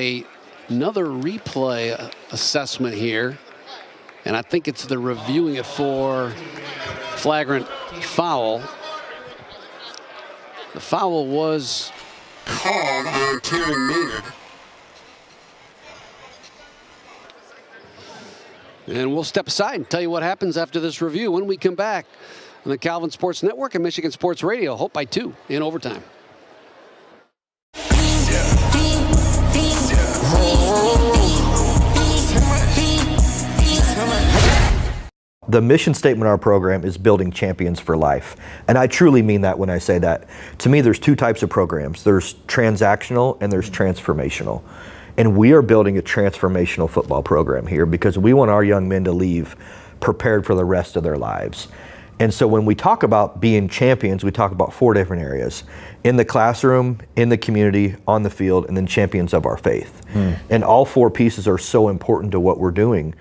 another replay assessment here. And I think it's they're reviewing it for flagrant foul. The foul was called on Taryn Maynard. And we'll step aside and tell you what happens after this review when we come back on the Calvin Sports Network and Michigan Sports Radio. Hope by 2 in overtime. The mission statement of our program is building champions for life. And I truly mean that when I say that. To me, there's 2 types of programs. There's transactional and there's transformational. And we are building a transformational football program here because we want our young men to leave prepared for the rest of their lives. And so when we talk about being champions, we talk about 4 different areas. In the classroom, in the community, on the field, and then champions of our faith. And all 4 pieces are so important to what we're doing.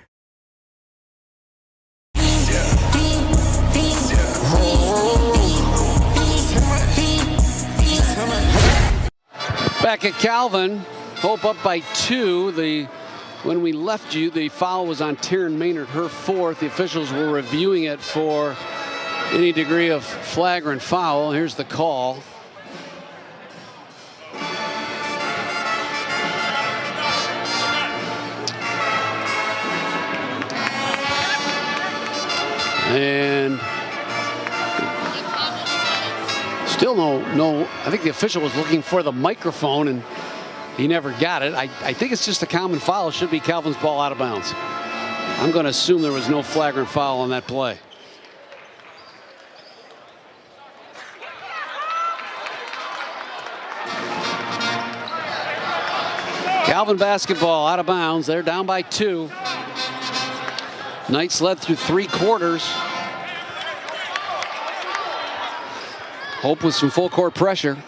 Back at Calvin, Hope up by 2. When we left you, the foul was on Taryn Maynard, her 4th. The officials were reviewing it for any degree of flagrant foul. Here's the call. And still no, I think the official was looking for the microphone and he never got it. I think it's just a common foul. It should be Calvin's ball out of bounds. I'm going to assume there was no flagrant foul on that play. Calvin basketball out of bounds. They're down by 2. Knights led through 3 quarters. Hope with some full court pressure.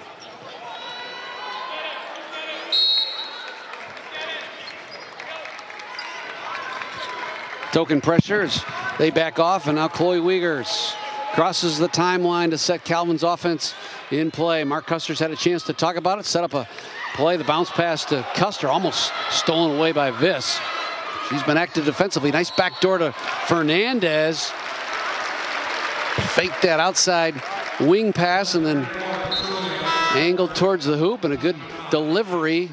Token pressure as they back off, and now Chloe Wiegers crosses the timeline to set Calvin's offense in play. Mark Custer's had a chance to talk about it, set up a play. The bounce pass to Custer, almost stolen away by Viss. She's been active defensively. Nice backdoor to Fernandez. Faked that outside wing pass and then angled towards the hoop, and a good delivery.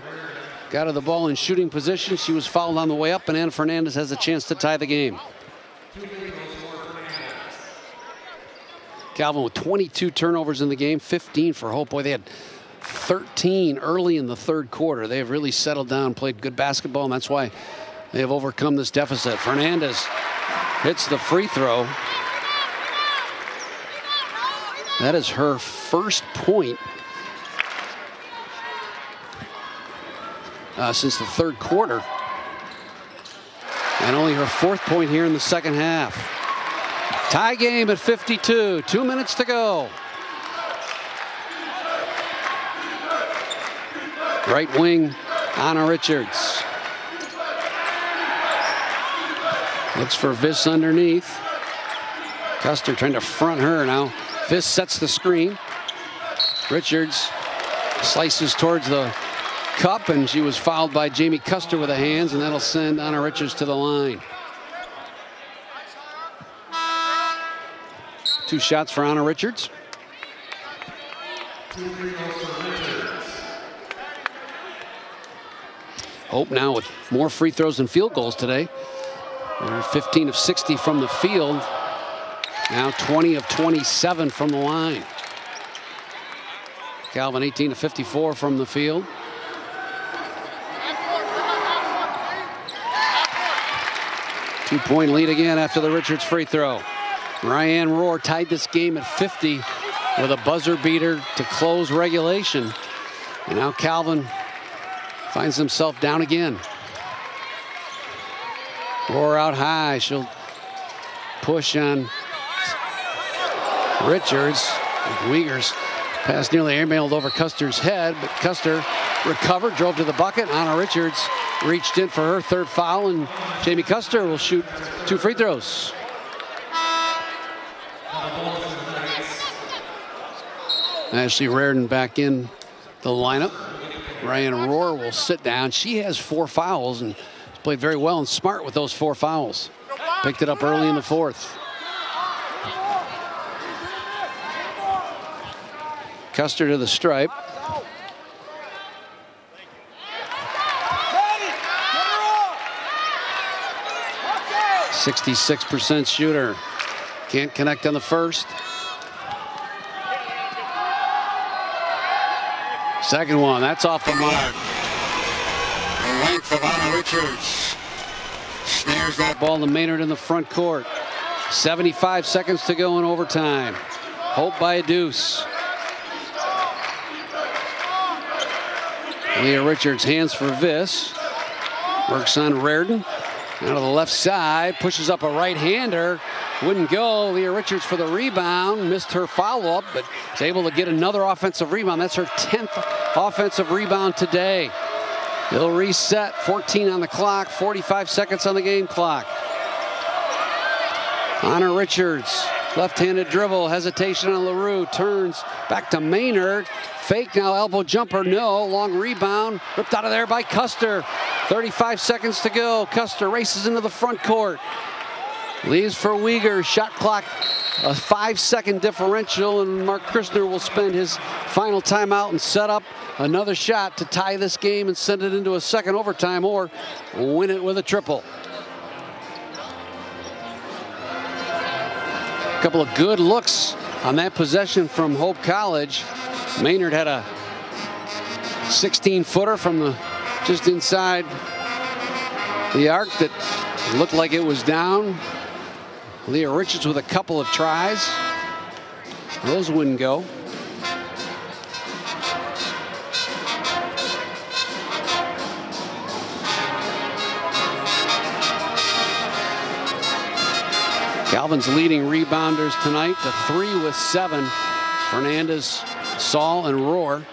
Got her the ball in shooting position. She was fouled on the way up, and Anna Fernandez has a chance to tie the game. Calvin with 22 turnovers in the game, 15 for Hope. Boy, they had 13 early in the 3rd quarter. They have really settled down, played good basketball, and that's why they have overcome this deficit. Fernandez hits the free throw. That is her first point since the 3rd quarter. And only her 4th point here in the 2nd half. Tie game at 52. 2 minutes to go. Right wing, Anna Richards. Looks for Viss underneath. Custer trying to front her now. Viss sets the screen. Richards slices towards the cup, and she was fouled by Jamie Custer with the hands, and that'll send Anna Richards to the line. 2 shots for Anna Richards. Hope now with more free throws than field goals today. They're 15 of 60 from the field. Now 20 of 27 from the line. Calvin 18 of 54 from the field. Two-point lead again after the Richards free throw. Ryan Rohr tied this game at 50 with a buzzer beater to close regulation. And now Calvin finds himself down again. Rohr out high. She'll push on Richards. Wiegers pass nearly airmailed over Custer's head, but Custer recovered, drove to the bucket. Anna Richards reached in for her third foul, and Jamie Custer will shoot 2 free throws. Ashley Reardon back in the lineup. Ryan Rohr will sit down. She has 4 fouls and played very well and smart with those 4 fouls. Picked it up early in the fourth. Custer to the stripe. .66% shooter. Can't connect on the first. Second one, that's off the mark. The length of Anna Richards. Snares that ball to Maynard in the front court. 75 seconds to go in overtime. Hope by a deuce. Leah Richards hands for Viss. Works on Reardon. Out of the left side, pushes up a right-hander. Wouldn't go. Leah Richards for the rebound. Missed her follow-up, but is able to get another offensive rebound. That's her 10th offensive rebound today. They'll reset. 14 on the clock. 45 seconds on the game clock. Anna Richards. Left-handed dribble. Hesitation on LaRue. Turns back to Maynard. Fake now. Elbow jumper. No. Long rebound. Ripped out of there by Custer. 35 seconds to go. Custer races into the front court. Leaves for Wiegers. Shot clock, a 5-second differential, and Mark Christner will spend his final timeout and set up another shot to tie this game and send it into a second overtime or win it with a triple. A couple of good looks on that possession from Hope College. Maynard had a 16-footer from the just inside the arc that looked like it was down. Leah Richards with a couple of tries. Those wouldn't go. Calvin's leading rebounders tonight to 3 with 7. Fernandez, Saul, and Rohr.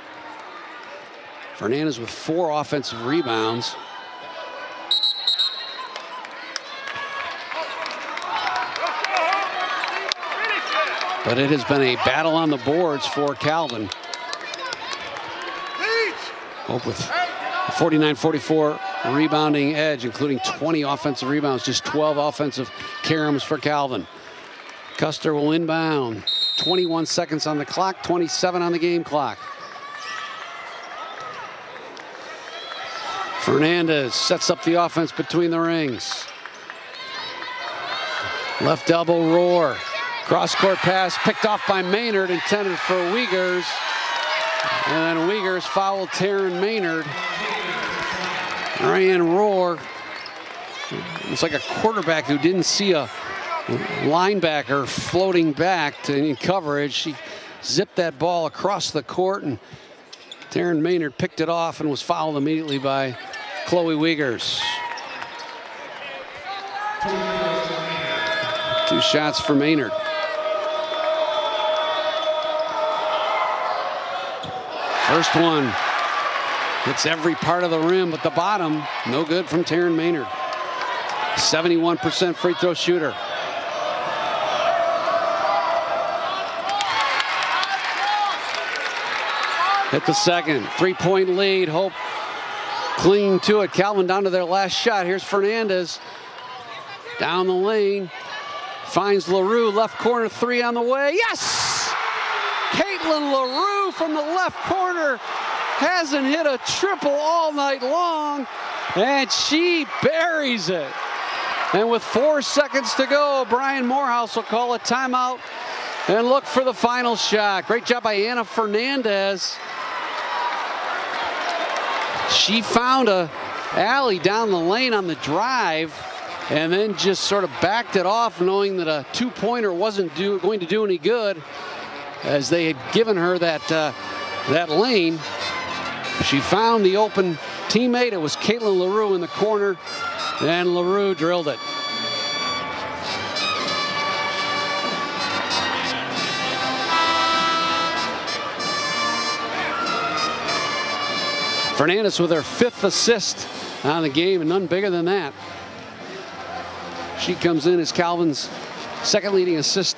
Fernandez with 4 offensive rebounds. But it has been a battle on the boards for Calvin. Hope with a 49-44 rebounding edge, including 20 offensive rebounds, just 12 offensive caroms for Calvin. Custer will inbound. 21 seconds on the clock, 27 on the game clock. Fernandez sets up the offense between the rings. Left elbow Rohr. Cross-court pass picked off by Maynard, intended for Wiegers. And then Wiegers fouled Taryn Maynard. Ryan Rohr, it's like a quarterback who didn't see a linebacker floating back in coverage. She zipped that ball across the court, and Taryn Maynard picked it off and was fouled immediately by Chloe Wiegers. 2 shots for Maynard. First one hits every part of the rim, but the bottom, no good from Taryn Maynard. 71% free throw shooter. Hit the second. 3-point lead. Hope clinging to it. Calvin down to their last shot. Here's Fernandez. Down the lane. Finds LaRue. Left corner 3 on the way. Yes! Caitlin LaRue from the left corner hasn't hit a triple all night long. And she buries it. And with 4 seconds to go, Brian Morehouse will call a timeout and look for the final shot. Great job by Anna Fernandez. She found a alley down the lane on the drive and then just sort of backed it off, knowing that a two-pointer wasn't going to do any good, as they had given her that lane. She found the open teammate. It was Caitlin LaRue in the corner, and LaRue drilled it. Fernandez with her 5th assist on the game, and none bigger than that. She comes in as Calvin's 2nd leading assist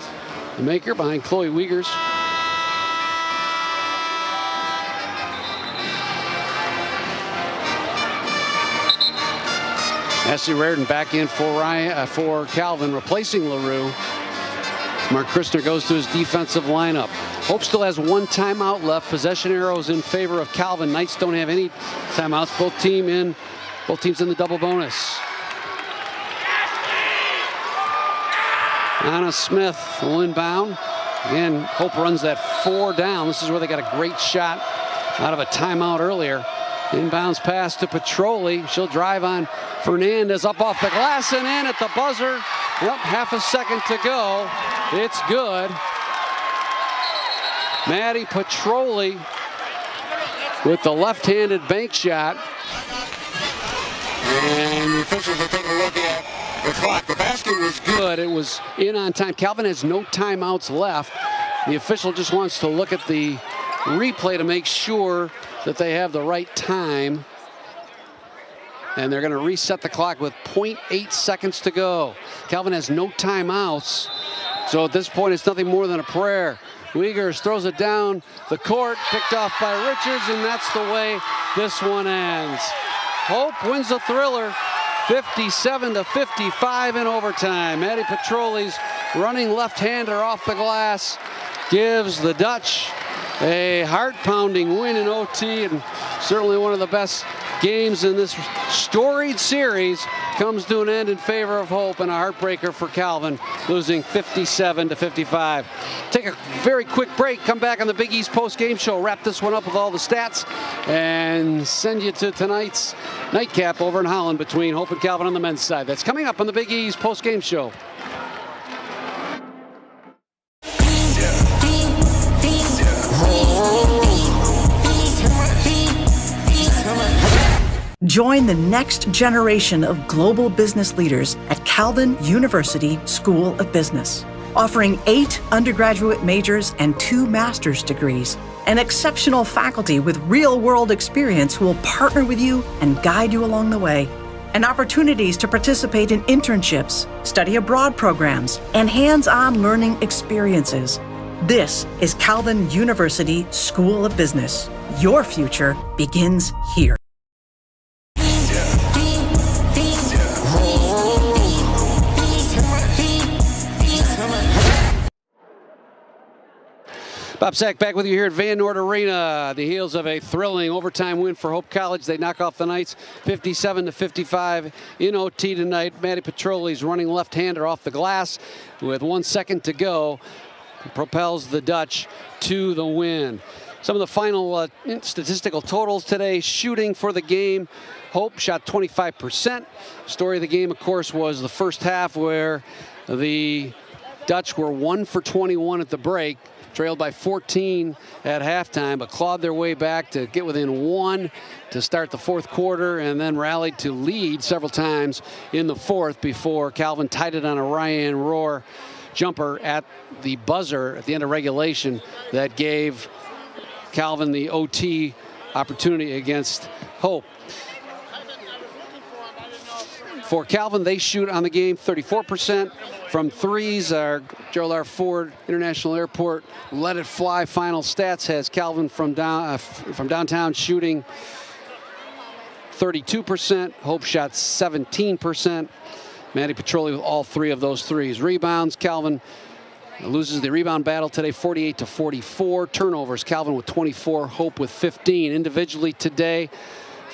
maker behind Chloe Wiegers. Ashley Raridan back in for Calvin, replacing LaRue. Mark Christner goes to his defensive lineup. Hope still has 1 timeout left. Possession arrows in favor of Calvin. Knights don't have any timeouts. Both teams in the double bonus. Anna Smith will inbound. Again, Hope runs that 4 down. This is where they got a great shot out of a timeout earlier. Inbounds pass to Petroli. She'll drive on Fernandez, up off the glass and in at the buzzer. Yep, half a second to go. It's good. Maddie Petroli with the left-handed bank shot. And the officials are taking a look at the clock. The basket was good. It was in on time. Calvin has no timeouts left. The official just wants to look at the replay to make sure that they have the right time. And they're going to reset the clock with 0.8 seconds to go. Calvin has no timeouts. So at this point, it's nothing more than a prayer. Wiegers throws it down the court, picked off by Richards, and that's the way this one ends. Hope wins the thriller, 57-55 in overtime. Maddie Petroli's running left-hander off the glass gives the Dutch a heart-pounding win in OT, and certainly one of the best games in this storied series comes to an end in favor of Hope, and a heartbreaker for Calvin, losing 57-55. Take a very quick break, come back on the Big East post-game show, wrap this one up with all the stats, and send you to tonight's nightcap over in Holland between Hope and Calvin on the men's side. That's coming up on the Big East post-game show. Join the next generation of global business leaders at Calvin University School of Business, offering 8 undergraduate majors and 2 master's degrees, and exceptional faculty with real-world experience who will partner with you and guide you along the way, and opportunities to participate in internships, study abroad programs, and hands-on learning experiences. This is Calvin University School of Business. Your future begins here. Bob Sack back with you here at Van Noort Arena. The heels of a thrilling overtime win for Hope College. They knock off the Knights 57-55 in OT tonight. Maddie Petroli's running left-hander off the glass with 1 second to go. Propels the Dutch to the win. Some of the final statistical totals today. Shooting for the game, Hope shot 25%. Story of the game, of course, was the first half where the Dutch were 1 for 21 at the break. Trailed by 14 at halftime, but clawed their way back to get within 1 to start the fourth quarter, and then rallied to lead several times in the fourth before Calvin tied it on a Ryan Rohr jumper at the buzzer at the end of regulation that gave Calvin the OT opportunity against Hope. For Calvin, they shoot on the game 34% from threes. Our Gerald R. Ford International Airport let it fly. Final stats has Calvin from downtown shooting 32%. Hope shot 17%. Maddie Petroli with all 3 of those threes. Rebounds, Calvin loses the rebound battle today, 48-44. Turnovers, Calvin with 24, Hope with 15. Individually today,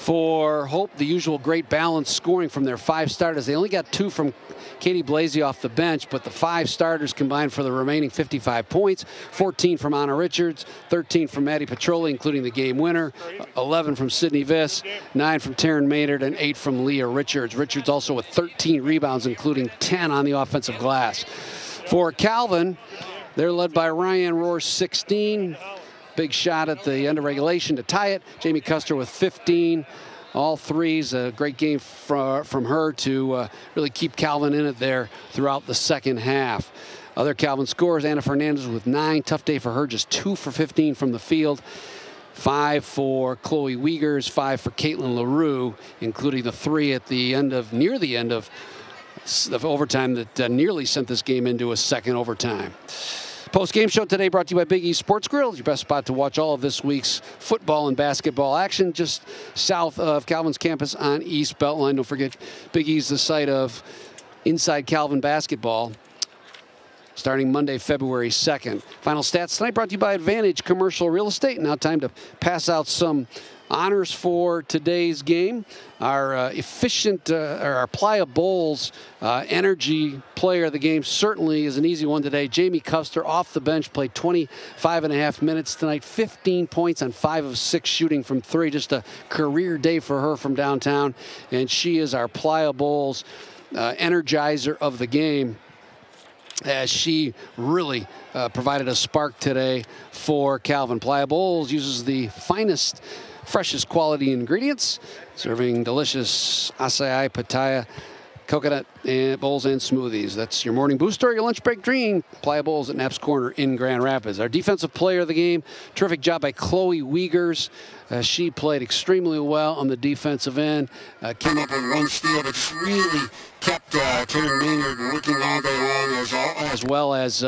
For Hope, the usual great balance scoring from their 5 starters. They only got 2 from Katie Blasey off the bench, but the 5 starters combined for the remaining 55 points. 14 from Anna Richards, 13 from Maddie Petroli, including the game winner, 11 from Sydney Viss, 9 from Taryn Maynard, and 8 from Leah Richards. Richards also with 13 rebounds, including 10 on the offensive glass. For Calvin, they're led by Ryan Rohr, 16. Big shot at the end of regulation to tie it. Jamie Custer with 15. All threes. A great game from her to really keep Calvin in it there throughout the second half. Other Calvin scorers, Anna Fernandez with 9. Tough day for her, just 2 for 15 from the field. 5 for Chloe Wiegers, 5 for Caitlin LaRue, including the 3 at the end of, near the end of the overtime that nearly sent this game into a second overtime. Post-game show today brought to you by Big East Sports Grill, your best spot to watch all of this week's football and basketball action, just south of Calvin's campus on East Beltline. Don't forget, Big E's the site of Inside Calvin Basketball, starting Monday, February 2nd. Final stats tonight brought to you by Advantage Commercial Real Estate. Now time to pass out some honors for today's game. Our our Playa Bowls energy player of the game certainly is an easy one today. Jamie Custer off the bench, played 25.5 minutes tonight, 15 points on 5 of 6 shooting from 3. Just a career day for her from downtown, and she is our Playa Bowls energizer of the game, as she really provided a spark today for Calvin. Playa Bowls uses the finest, freshest quality ingredients, serving delicious acai, pitaya, coconut bowls and smoothies. That's your morning boost or your lunch break dream. Playa Bowls at Knapp's Corner in Grand Rapids. Our defensive player of the game, terrific job by Chloe Wiegers. She played extremely well on the defensive end. Came up with 1 steal, but just really kept Taryn Maynard working all day long, as well as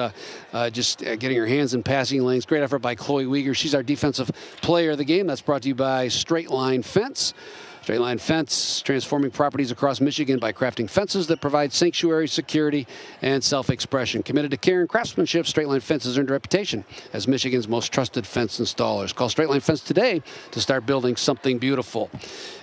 just getting her hands in passing lanes. Great effort by Chloe Wiegers. She's our defensive player of the game. That's brought to you by Straight Line Fence. Straight Line Fence, transforming properties across Michigan by crafting fences that provide sanctuary, security, and self-expression. Committed to care and craftsmanship, Straight Line Fence has earned a reputation as Michigan's most trusted fence installers. Call Straight Line Fence today to start building something beautiful.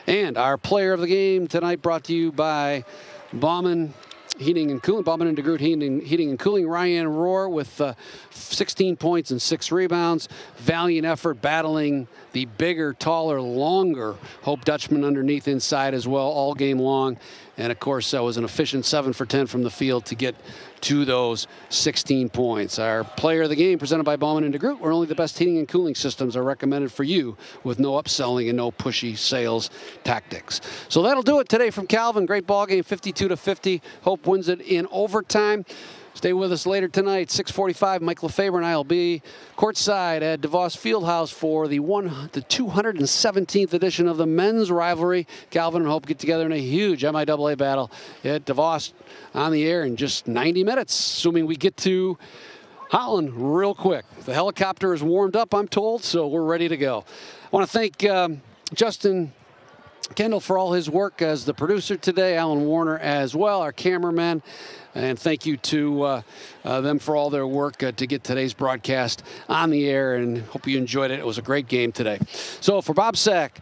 And our player of the game tonight brought to you by Bauman Heating and Cooling, Bauman and DeGroot Heating and Cooling. Ryan Rohr with 16 points and 6 rebounds. Valiant effort battling the bigger, taller, longer Hope Dutchman underneath inside as well all game long. And of course, that was an efficient 7 for 10 from the field to get to those 16 points. Our player of the game presented by Bauman and DeGroot, where only the best heating and cooling systems are recommended for you, with no upselling and no pushy sales tactics. So that'll do it today from Calvin. Great ball game, 52-50. Hope wins it in overtime. Stay with us later tonight, 6:45. Mike Lefebvre and I will be courtside at DeVos Fieldhouse for the 217th edition of the men's rivalry. Calvin and Hope get together in a huge MIAA battle at DeVos on the air in just 90 minutes, assuming we get to Holland real quick. The helicopter is warmed up, I'm told, so we're ready to go. I want to thank Justin Kendall for all his work as the producer today, Alan Warner as well, our cameraman. And thank you to them for all their work to get today's broadcast on the air, and hope you enjoyed it. It was a great game today. So for Bob Sack,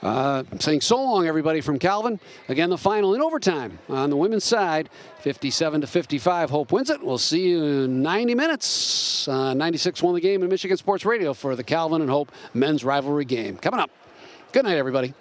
saying so long, everybody, from Calvin. Again, the final in overtime on the women's side, 57-55. Hope wins it. We'll see you in 90 minutes. 96 The Game in Michigan Sports Radio for the Calvin and Hope men's rivalry game. Coming up. Good night, everybody.